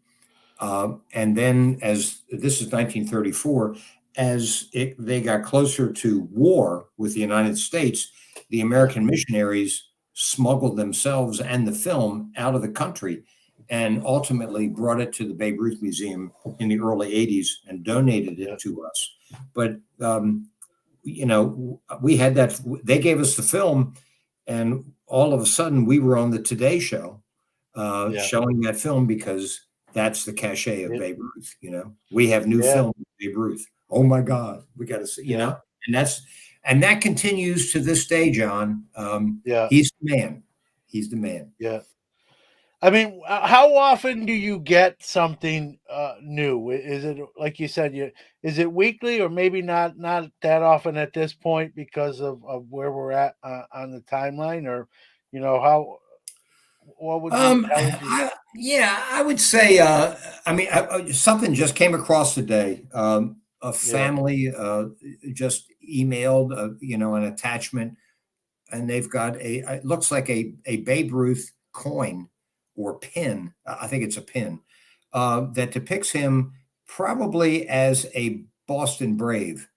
B: And then, as this is 1934, they got closer to war with the United States, the American missionaries smuggled themselves and the film out of the country and ultimately brought it to the Babe Ruth Museum in the early 80s and donated
A: Yeah.
B: it to us. But, we had that, they gave us the film, and all of a sudden we were on the Today Show
A: Yeah.
B: showing that film because that's the cachet of
A: Yeah.
B: Babe Ruth. We have new
A: Yeah.
B: film of Babe Ruth. Oh my God, we got to see.
A: Yeah.
B: And that continues to this day, John.
A: Yeah.
B: He's the man. He's the man.
A: Yeah. I mean, how often do you get something new? Is it like you said? Is it weekly, or maybe not that often at this point because of where we're at on the timeline, or how? What would you? How would you?
B: Yeah, I would say. I mean, something just came across today. A
A: Yeah.
B: family just emailed, an attachment, and they've got it looks like a Babe Ruth coin or pin. I think it's a pin that depicts him probably as a Boston Brave.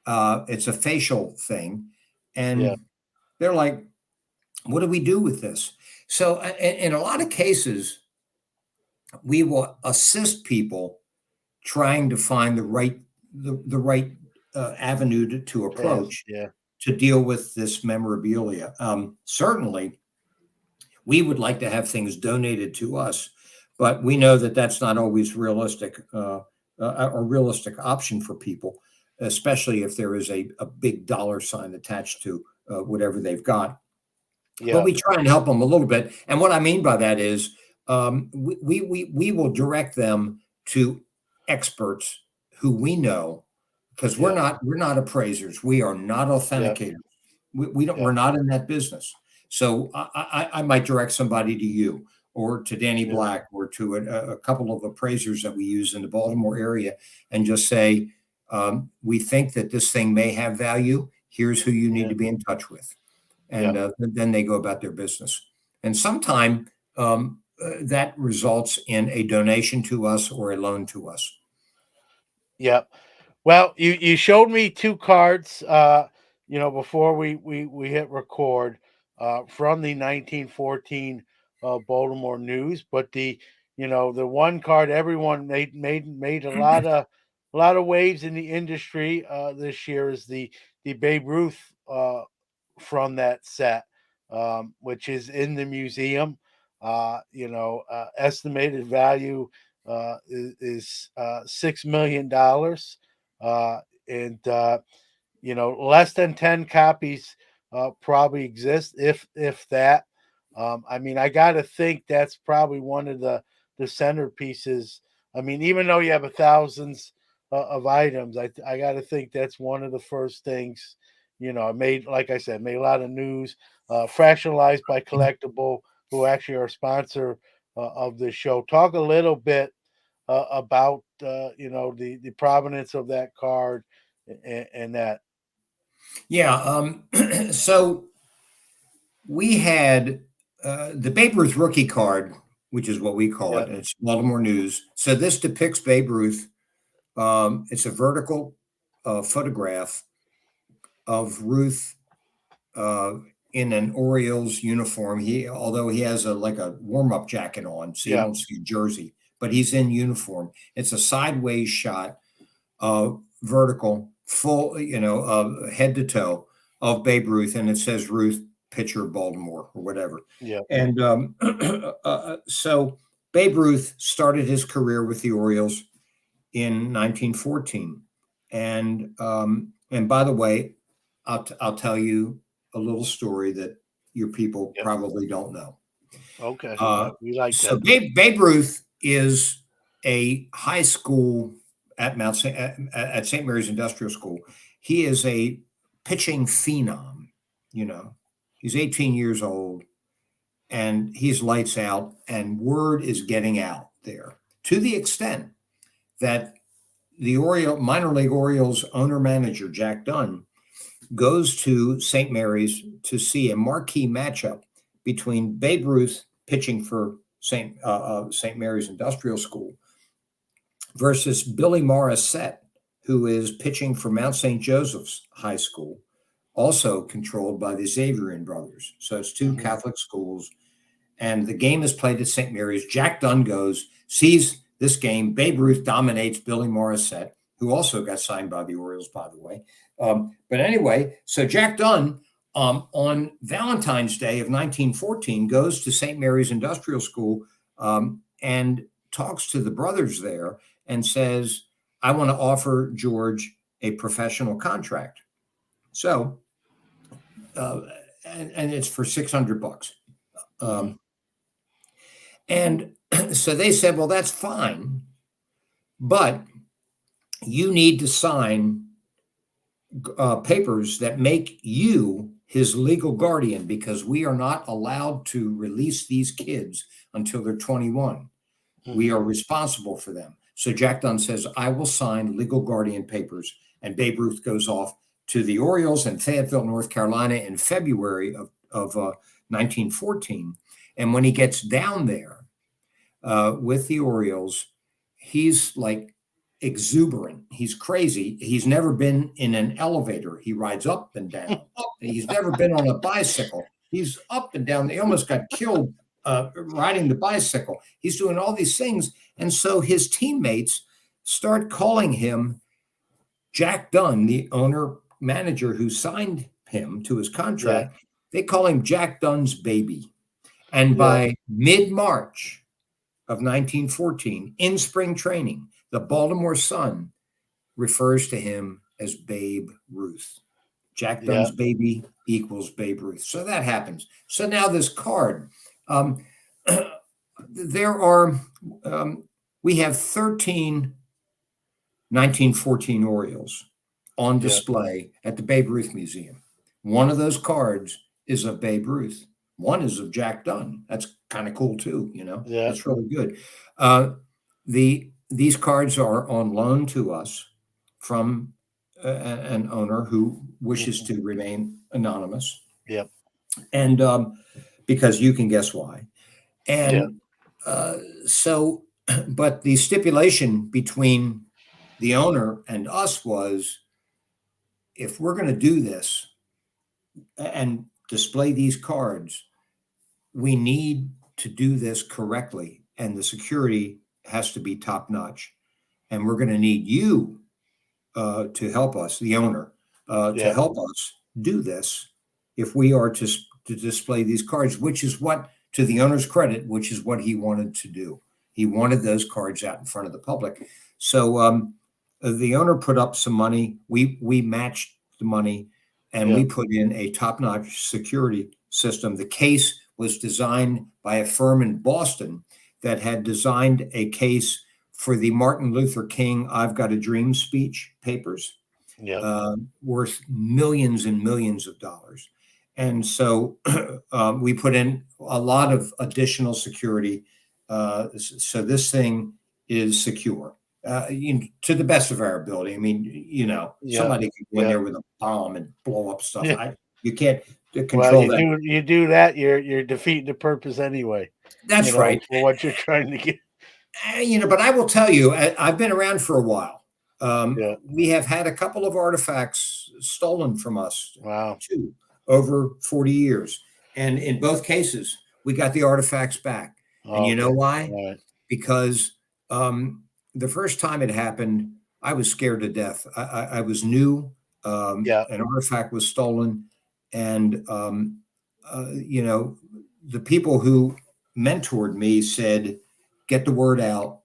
B: It's a facial thing,
A: Yeah.
B: and They're like, what do we do with this? So in a lot of cases, we will assist people trying to find the right avenue to
A: Path.
B: approach
A: Yeah.
B: to deal with this memorabilia. Certainly, we would like to have things donated to us, but we know that that's not always realistic, a realistic option for people, especially if there is a big dollar sign attached to whatever they've got. But
A: Yeah.
B: we try and help them a little bit. And what I mean by that is we will direct them to experts who we know, because
A: Yeah.
B: we're not appraisers. We are not
A: Yeah.
B: authenticators. We don't,
A: Yeah.
B: we're not in that business. So I might direct somebody to you or to Danny
A: Yeah.
B: Black or to a couple of appraisers that we use in the Baltimore area and just say, we think that this thing may have value. Here's who you need
A: Yeah.
B: to be in touch with.
A: Yeah.
B: And then they go about their business. And sometime that results in a donation to us or a loan to us.
A: Yeah. Well, you showed me two cards, before we hit record, from the 1914 Baltimore News, but the one card everyone made a lot of waves in the industry this year is the Babe Ruth from that set, which is in the museum. Estimated value is $6 million, and less than 10 copies probably exist, if that. I mean, I got to think that's probably one of the centerpieces. I mean, even though you have thousands of items, I got to think that's one of the first things. I made, like I said, made a lot of news. Fractionalized by Collectible, who actually are a sponsor of the show. Talk a little bit about the provenance of that card, and that.
B: Yeah. So we had the Babe Ruth rookie card, which is what we call
A: Yeah.
B: it. And it's Baltimore News. So this depicts Babe Ruth. It's a vertical photograph of Ruth uh, in an Orioles uniform. Although he has like a warm up jacket on, so you
A: Yeah.
B: don't see a jersey, but he's in uniform. It's a sideways shot, vertical, full, head to toe of Babe Ruth, and it says Ruth, pitcher of Baltimore or whatever.
A: Yeah.
B: And so Babe Ruth started his career with the Orioles in 1914, and by the way, I'll tell you a little story that your people
A: Yeah.
B: probably don't know.
A: Okay.
B: Uh,
A: We like
B: so
A: that.
B: Babe Ruth is a high school at at St. Mary's Industrial School. He is a pitching phenom. You know, he's 18 years old and he's lights out. And word is getting out there to the extent that the minor league Orioles owner manager Jack Dunn goes to St. Mary's to see a marquee matchup between Babe Ruth pitching for St. Mary's Industrial School versus Billy Morissette, who is pitching for Mount St. Joseph's High School, also controlled by the Xaverian brothers. So it's two
A: Mhm.
B: Catholic schools, and the game is played at St. Mary's. Jack Dunn goes, sees this game. Babe Ruth dominates Billy Morissette, who also got signed by the Orioles, by the way. But anyway, so Jack Dunn on Valentine's Day of 1914 goes to St. Mary's Industrial School and talks to the brothers there and says, I want to offer George a professional contract. So, and it's for $600.
A: Mhm.
B: And so they said, well, that's fine, but you need to sign papers that make you his legal guardian because we are not allowed to release these kids until they're 21. We
A: Mhm.
B: are responsible for them. So Jack Dunn says, I will sign legal guardian papers. And Babe Ruth goes off to the Orioles in Fayetteville, North Carolina in February of 1914. And when he gets down there with the Orioles, he's like exuberant. He's crazy. He's never been in an elevator. He rides up and down. He's never been on a bicycle. He's up and down. He almost got killed riding the bicycle. He's doing all these things. And so his teammates start calling him Jack Dunn, the owner manager who signed him to his contract. Yeah. They call him Jack Dunn's baby. And by mid-March of 1914, in spring training, the Baltimore Sun refers to him as Babe Ruth. Jack Dunn's baby equals Babe Ruth. So that happens. So now this card, we have 13 1914 Orioles on display at the Babe Ruth Museum. One of those cards is of Babe Ruth. One is of Jack Dunn. That's kind of cool too, you know. Yeah. That's really good. These cards are on loan to us from an owner who wishes to remain anonymous.
A: Yep.
B: And because you can guess why. And so, but the stipulation between the owner and us was, if we're going to do this and display these cards, we need to do this correctly, and the security has to be top notch. And we're going to need you to help us, the owner, to help us do this if we are to display these cards, which is what, to the owner's credit, which is what he wanted to do. He wanted those cards out in front of the public. So the owner put up some money. We matched the money, and we put in a top-notch security system. The case was designed by a firm in Boston that had designed a case for the Martin Luther King "I've Got a Dream" speech papers, worth millions and millions of dollars. And so we put in a lot of additional security. So this thing is secure to the best of our ability. I mean, you know, somebody could go in there with a bomb and blow up stuff. You can't control that.
A: You do that, you're defeating the purpose anyway.
B: That's right.
A: For what you're trying to get.
B: You know, but I will tell you, I've been around for a while. We have had a couple of artifacts stolen from us.
A: Wow.
B: Too, over 40 years. And in both cases, we got the artifacts back. And you know why?
A: Right.
B: Because the first time it happened, I was scared to death. I was new. An artifact was stolen. And, you know, the people who mentored me said, get the word out.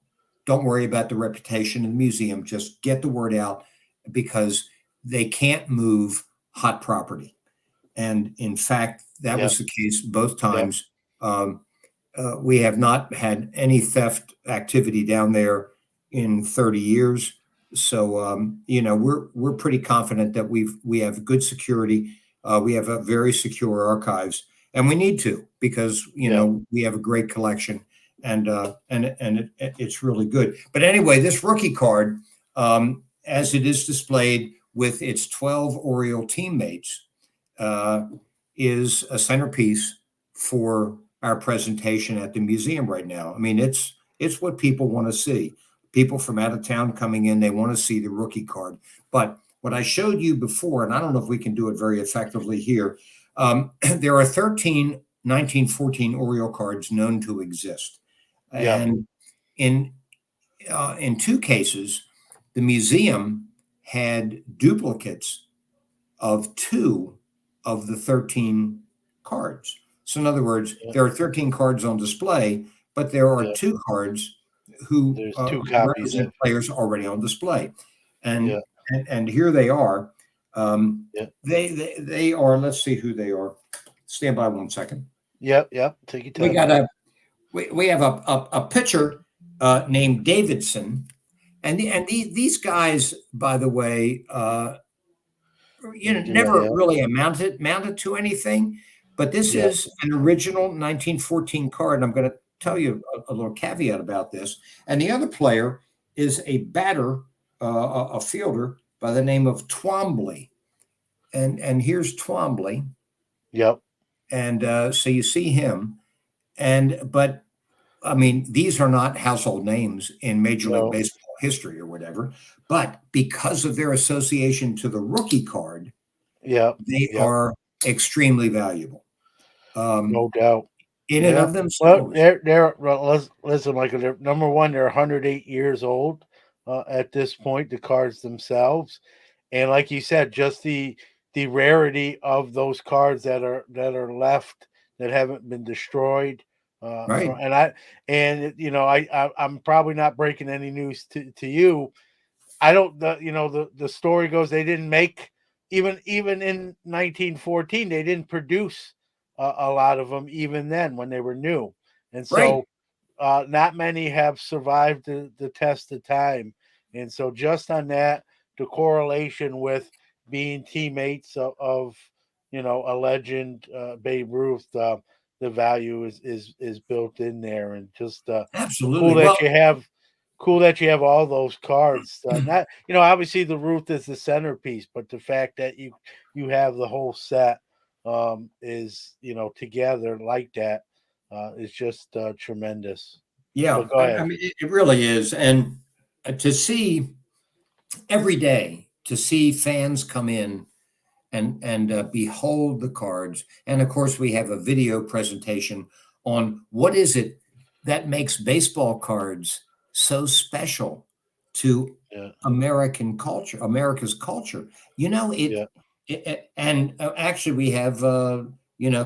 B: Don't worry about the reputation of the museum. Just get the word out, because they can't move hot property. And in fact, that was the case both times. We have not had any theft activity down there in 30 years. So, you know, we're pretty confident that we have good security. We have a very secure archives, and we need to, because, you know, we have a great collection, and it's really good. But anyway, this rookie card, as it is displayed with its 12 Oriole teammates, is a centerpiece for our presentation at the museum right now. I mean, it's what people want to see. People from out of town coming in, they want to see the rookie card. But what I showed you before, and I don't know if we can do it very effectively here, there are 13 1914 Oriole cards known to exist. And in two cases, the museum had duplicates of 2 of the 13 cards. So in other words, there are 13 cards on display, but there are 2 cards who represent players already on display. And and here they are. They are, let's see who they are. Stand by 1 second.
A: Yep. Take your time.
B: We have a pitcher named Davidson. And these guys, by the way, never really amounted to anything, but this is an original 1914 card. And I'm going to tell you a little caveat about this. And the other player is a batter, a fielder by the name of Twombly. And here's Twombly.
A: Yep.
B: And so you see him. But I mean, these are not household names in Major League Baseball. history or whatever, but because of their association to the rookie card,
A: Yep.
B: they
A: Yep.
B: are extremely valuable, um,
A: No doubt.
B: in and
A: Yeah.
B: of
A: Well,
B: themselves.
A: they're well, listen, Michael. They're, number one, they're 108 years old at this point. The cards themselves, and like you said, just the rarity of those cards that are left that haven't been destroyed.
B: Right,
A: From I'm probably not breaking any news to you. I don't the story goes they didn't make even in 1914 they didn't produce a lot of them even then when they were new, and
B: right.
A: so not many have survived the test of time, and so just on that, the correlation with being teammates of a legend, Babe Ruth, the value is built in there, and just cool
B: Absolutely.
A: that
B: Well,
A: you have cool that you have all those cards. Not obviously the Ruth is the centerpiece, but the fact that you have the whole set is together like that is just tremendous.
B: yeah,
A: But go
B: I
A: ahead.
B: mean, it really is. And to see every day, to see fans come in and behold the cards. And of course, we have a video presentation on what is it that makes baseball cards so special to
A: Yeah,
B: America's culture. You know,
A: yeah,
B: and actually, we have,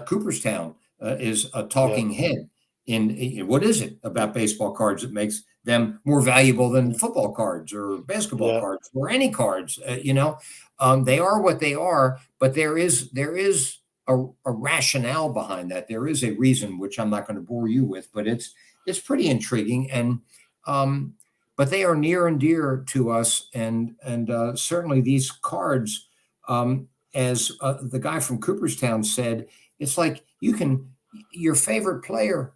B: Cooperstown is a
A: yeah,
B: talking head what is it about baseball cards that makes them more valuable than
A: mhm,
B: football cards or basketball
A: yeah,
B: cards or any cards? They are what they are, but there is a rationale behind that. There is a reason, which I'm not going to bore you with, but it's pretty intriguing, and um, but they are near and dear to us, and certainly these cards, as the guy from Cooperstown said, it's like your favorite player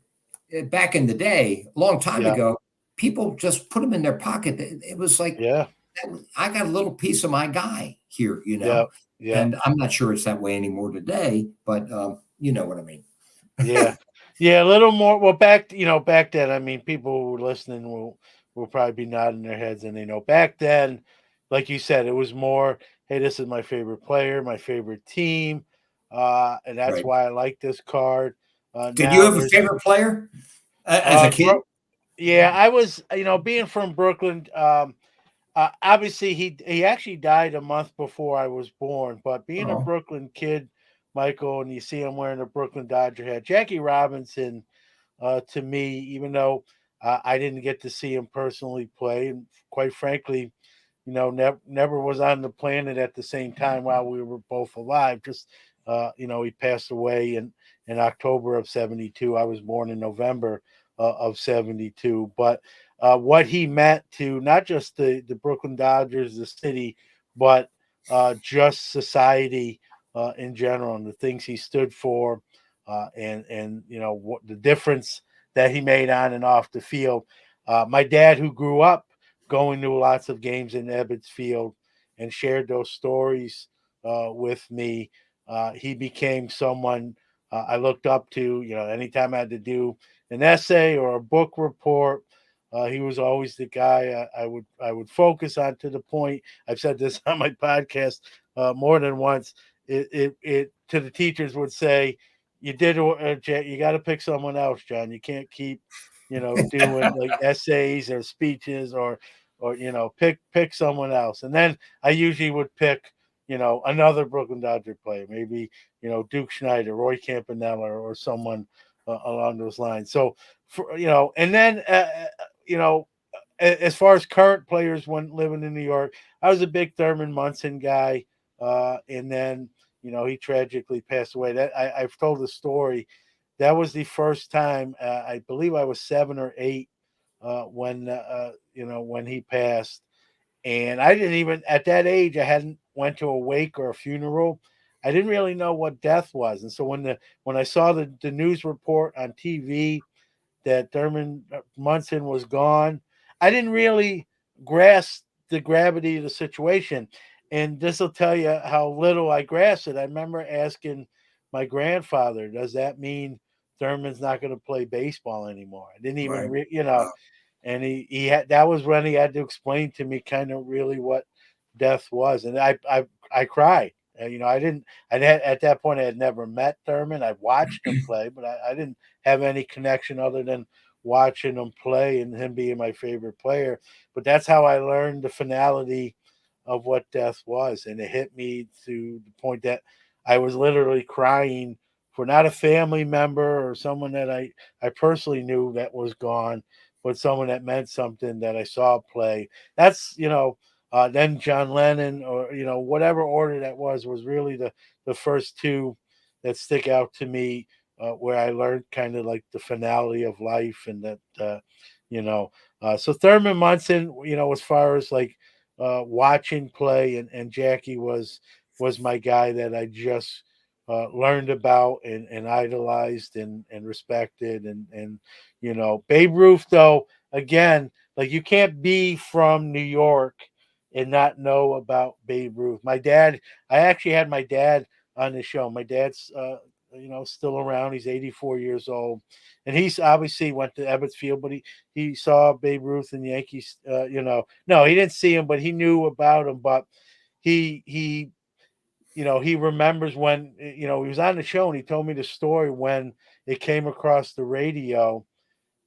B: back in the day, a long time
A: yeah,
B: ago, people just put them in their pocket. It was like,
A: yeah,
B: I got a little piece of my guy here,
A: yeah, yeah,
B: and I'm not sure it's that way anymore today, but you know what I mean.
A: yeah, yeah. A little more. Well, back then. I mean, people who were listening will probably be nodding their heads, and they know back then, like you said, it was more. Hey, this is my favorite player, my favorite team, and that's
B: Right.
A: why I like this card.
B: Did you
A: Now
B: have a
A: there's
B: favorite player as a
A: uh,
B: kid?
A: bro, yeah, I was, being from Brooklyn. Obviously, he actually died a month before I was born. But being a
B: Oh,
A: Brooklyn kid, Michael, and you see him wearing a Brooklyn Dodger hat, Jackie Robinson, to me, even though I didn't get to see him personally play, and quite frankly, never was on the planet at the same time while we were both alive. Just he passed away in October of '72. I was born in November of '72. But what he meant to not just the Brooklyn Dodgers, the city, but just society in general, and the things he stood for, and what the difference that he made on and off the field. My dad, who grew up going to lots of games in Ebbets Field and shared those stories with me. He became someone I looked up to. Anytime I had to do an essay or a book report, he was always the guy I would focus on, to the point. I've said this on my podcast more than once. It to the teachers would say, "You did, you got to pick someone else, John. You can't keep." Doing like essays or speeches, or pick someone else. And then I usually would pick another Brooklyn Dodger player, maybe Duke Schneider, Roy Campanella, or someone along those lines. So and then as far as current players when living in New York, I was a big Thurman Munson guy, and then he tragically passed away. I've told the story. That was the first time, I believe I was 7 or 8 when he passed, and I didn't even at that age I hadn't went to a wake or a funeral. I didn't really know what death was, and so when I saw the news report on TV that Thurman Munson was gone, I didn't really grasp the gravity of the situation. And this will tell you how little I grasped it. I remember asking my grandfather, "Does that mean Thurman's not going to play baseball anymore?" I didn't even,
B: right. Wow.
A: and he had, that was when he had to explain to me kind of really what death was, and I cried. You know, at that point I had never met Thurman. I watched him play, but I didn't have any connection other than watching him play and him being my favorite player. But that's how I learned the finality of what death was, and it hit me to the point that I was literally crying for not a family member or someone that I personally knew that was gone, but someone that meant something that I saw play. That's, then John Lennon, or whatever order that was really the first two that stick out to me, where I learned kind of like the finality of life, and that you know so Thurman Munson, as far as like watching play, and Jackie was my guy that I just learned about, and idolized, and respected, and Babe Ruth, though, again, like, you can't be from New York and not know about Babe Ruth. I actually had my dad on the show. My dad's still around. He's 84 years old, and he's obviously went to Ebbets Field, but he saw Babe Ruth and Yankees. No, he didn't see him, but he knew about him. But he he remembers when he was on the show, and he told me the story when it came across the radio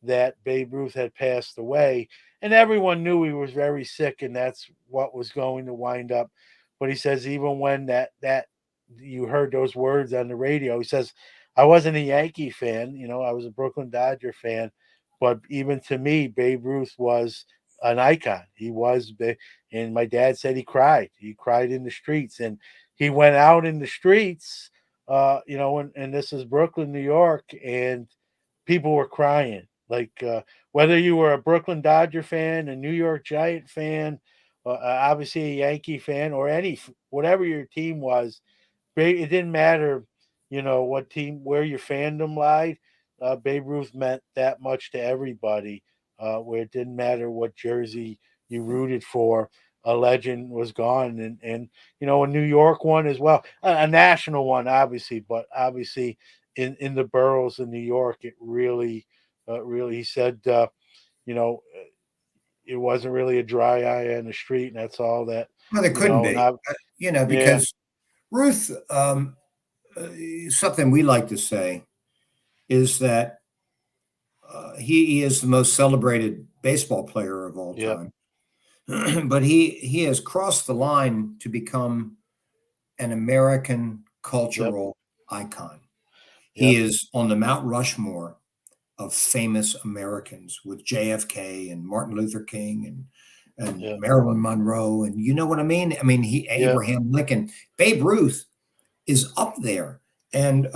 A: that Babe Ruth had passed away, and everyone knew he was very sick, and that's what was going to wind up. But he says even when that you heard those words on the radio, he says, I wasn't a Yankee fan, I was a Brooklyn Dodger fan, but even to me, Babe Ruth was an icon. He was big, and my dad said he cried. He cried in the streets, and he went out in the streets, and this is Brooklyn, New York, and people were crying. Like, whether you were a Brooklyn Dodger fan, a New York Giant fan, obviously a Yankee fan, or whatever your team was, it didn't matter, what team, where your fandom lied. Babe Ruth meant that much to everybody, where it didn't matter what jersey you rooted for. A legend was gone, and a New York one as well, a national one, obviously, but obviously in the boroughs of New York, it really, really, he said, you know, it wasn't really a dry eye on the street, and that's all that,
B: Well, there couldn't
A: and
B: be,
A: I, yeah,
B: because Ruth, something we like to say is that he is the most celebrated baseball player of all
A: yep,
B: time. But he has crossed the line to become an American
A: yep,
B: cultural icon. He
A: yep,
B: is on the Mount Rushmore of famous Americans with JFK and Martin Luther King and
A: yep,
B: Marilyn Monroe, and you know what I mean. I mean, he
A: yep,
B: Abraham Lincoln, Babe Ruth is up there, and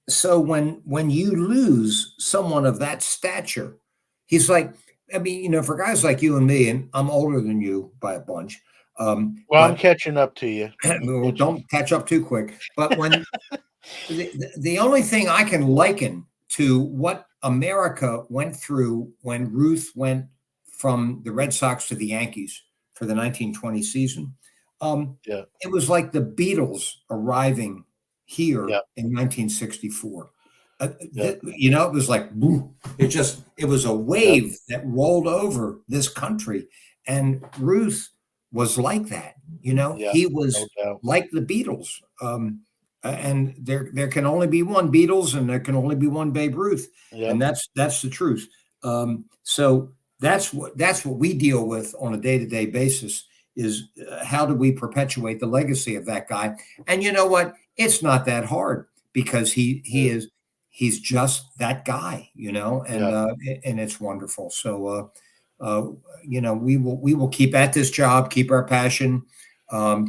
B: so when you lose someone of that stature, he's like, I mean, for guys like you and me, and I'm older than you by a bunch,
A: well, I'm
B: but
A: catching up to you. I'm
B: well,
A: catching.
B: don't catch up too quick. But when the only thing I can liken to what America went through when Ruth went from the Red Sox to the Yankees for the 1920 season,
A: Yeah,
B: it was like the Beatles arriving here
A: yeah,
B: in 1964.
A: yeah,
B: It was like, boom. It was a
A: yeah,
B: wave that rolled over this country. And Ruth was like that.
A: yeah,
B: He
A: no
B: was
A: doubt.
B: like the Beatles. And there can only be one Beatles, and there can only be one Babe Ruth, and
A: Yep,
B: that's the truth. So that's what we deal with on a day to day basis is how do we perpetuate the legacy of that guy? And you know what? It's not that hard because
A: yeah,
B: he's just that guy, and
A: yeah,
B: and it's wonderful. So we will keep at this job, keep our passion,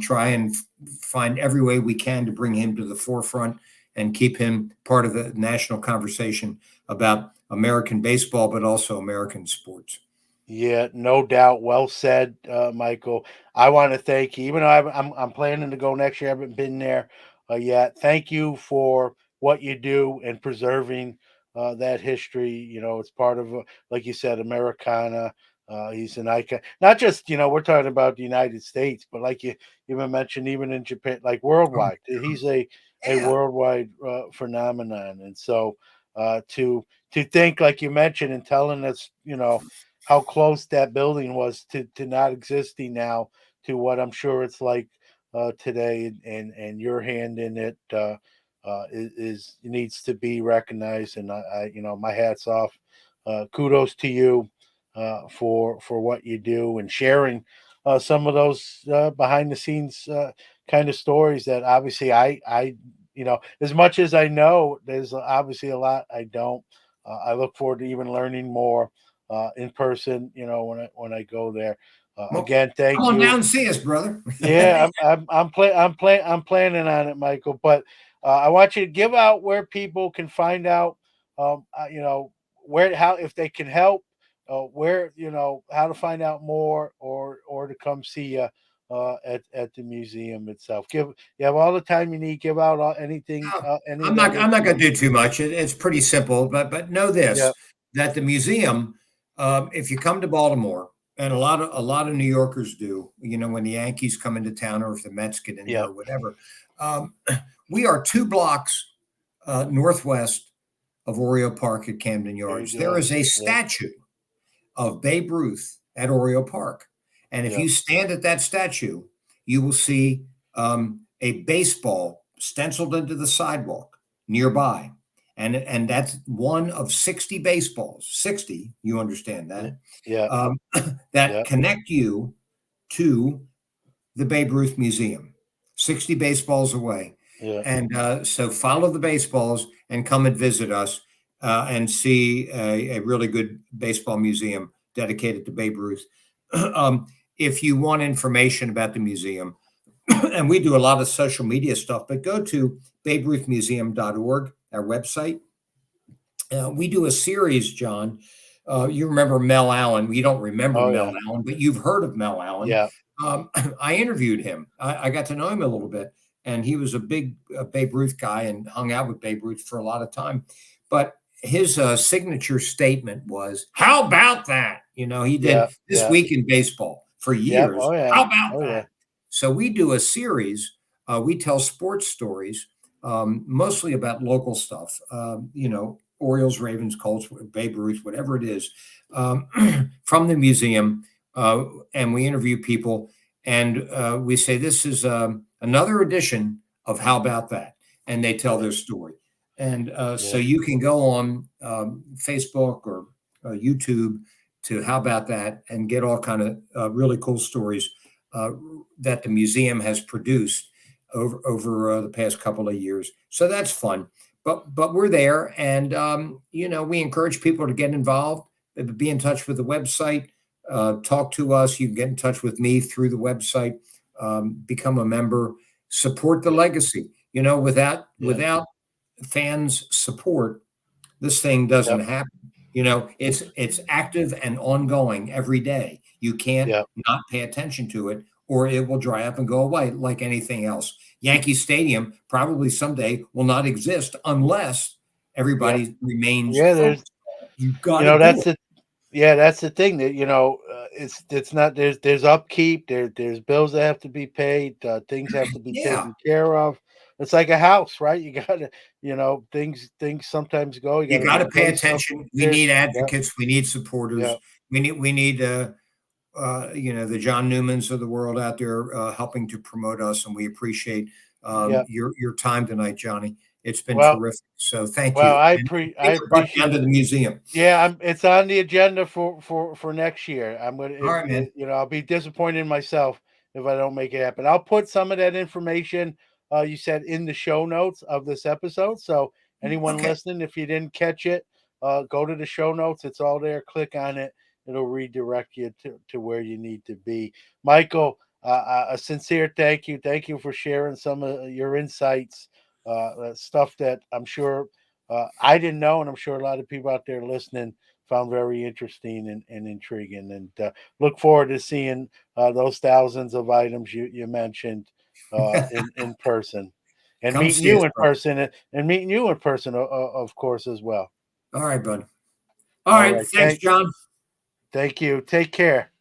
B: try and find every way we can to bring him to the forefront and keep him part of the national conversation about American baseball, but also American sports.
A: yeah, no doubt. Well said, Michael. I want to thank you. Even though I'm planning to go next year, I haven't been there yet. Thank you for what you do and preserving that history. It's part of, like you said, Americana. He's an icon. Not just, we're talking about the United States, but like you even mentioned, even in Japan, like worldwide. He's a
B: Yeah.
A: worldwide phenomenon, and so to think, like you mentioned, and telling us, how close that building was to not existing now to what I'm sure it's like today, and your hand in it is needs to be recognized. And my hats off. Kudos to you for what you do and sharing some of those behind the scenes kind of stories that obviously I as much as I know, there's obviously a lot I don't. I look forward to even learning more in person. When I go there.
B: Well,
A: Again,
B: come
A: thank
B: on down
A: you.
B: and see us, brother.
A: Yeah, I'm planning on it, Michael. But I want you to give out where people can find out, where how if they can help, where how to find out more, or to come see you at the museum itself. You have all the time you need. Give out anything,
B: Oh,
A: any of that
B: I'm not going to do
A: information.
B: too much. It's pretty simple, but know
A: Yeah,
B: this: that the museum, if you come to Baltimore, and a lot of New Yorkers do, when the Yankees come into town or if the Mets get in there
A: yeah.
B: or whatever, um, we are 2 blocks northwest of Oriole Park at Camden
A: There you
B: Yards. There
A: go.
B: is a
A: Yeah,
B: statue of Babe Ruth at Oriole Park. And if
A: yeah,
B: you stand at that statue, you will see a baseball stenciled into the sidewalk nearby. And that's one of 60 baseballs, 60, you understand
A: yeah,
B: that,
A: yeah,
B: um, that
A: yeah,
B: connect you to the Babe Ruth Museum, 60 baseballs away.
A: yeah.
B: And so follow the baseballs and come and visit us and see a really good baseball museum dedicated to Babe Ruth. um, if you want information about the museum, and we do a lot of social media stuff, but go to baberuthmuseum.org, our website. We do a series, John. You remember Mel Allen. You don't remember
A: Oh
B: Mel
A: yeah,
B: Allen, but you've heard of Mel Allen.
A: yeah,
B: I interviewed him. I got to know him a little bit, and he was a big Babe Ruth guy and hung out with Babe Ruth for a lot of time. But his signature statement was, "How about that?" He did
A: yeah,
B: this
A: yeah,
B: week in baseball for
A: yeah.
B: years.
A: Oh yeah,
B: How about
A: oh yeah,
B: that? So we do a series. We tell sports stories, mostly about local stuff. Orioles, Ravens, Colts, Babe Ruth, whatever it is, um, from the museum. And we interview people and we say, this is another edition of How About That? And they tell
A: yeah,
B: their story. And so
A: yeah,
B: you can go on Facebook or YouTube to How About That and get all kind of really cool stories uh, that the museum has produced over the past couple of years. So that's fun. But we're there, and we encourage people to get involved, be in touch with the website, talk to us. You can get in touch with me through the website, become a member, support the
A: yeah,
B: legacy.
A: yeah,
B: Without fans' support, this thing
A: yeah,
B: doesn't happen. It's active and ongoing every day. You can't
A: yeah,
B: not pay attention to it, or it will dry up and go away like anything else. Yankee Stadium probably someday will not exist unless
A: yeah,
B: everybody remains
A: yeah.
B: focused on it. You've got to do
A: That's
B: it.
A: the Yeah, that's the thing that it's not there's upkeep, there's bills that have to be paid, things have to be
B: Yeah,
A: taken care of. It's like a house, right? You gotta, things sometimes go. You
B: you
A: gotta
B: got to pay
A: replace some
B: attention. We need
A: fixtures. Yeah,
B: advocates. We need
A: yeah,
B: supporters. We need the John Newmans of the world out there helping to promote us, and we appreciate
A: yeah.
B: your time tonight, Johnny. It's been
A: Well,
B: terrific. So thank
A: well,
B: you, and
A: I
B: take your butt down
A: appreciate.
B: to the museum.
A: Yeah, it's on the agenda for next year. I'm gonna
B: All
A: if
B: right, man.
A: I'll be disappointed in myself if I don't make it happen. I'll put some of that information you said in the show notes of this episode. So anyone
B: Okay.
A: listening, if you didn't catch it, go to the show notes. It's all there. Click on it. It'll redirect you to where you need to be. Michael, a sincere thank you. Thank you for sharing some of your insights, stuff that I'm sure I didn't know, and I'm sure a lot of people out there listening found very interesting and intriguing. And look forward to seeing those thousands of items you mentioned in person, and
B: Come
A: meeting
B: see us,
A: you in
B: brother.
A: person, and meeting you in person, of course, as well.
B: All right, bud. All
A: All
B: right.
A: right,
B: Thanks, John.
A: thank you. Take care.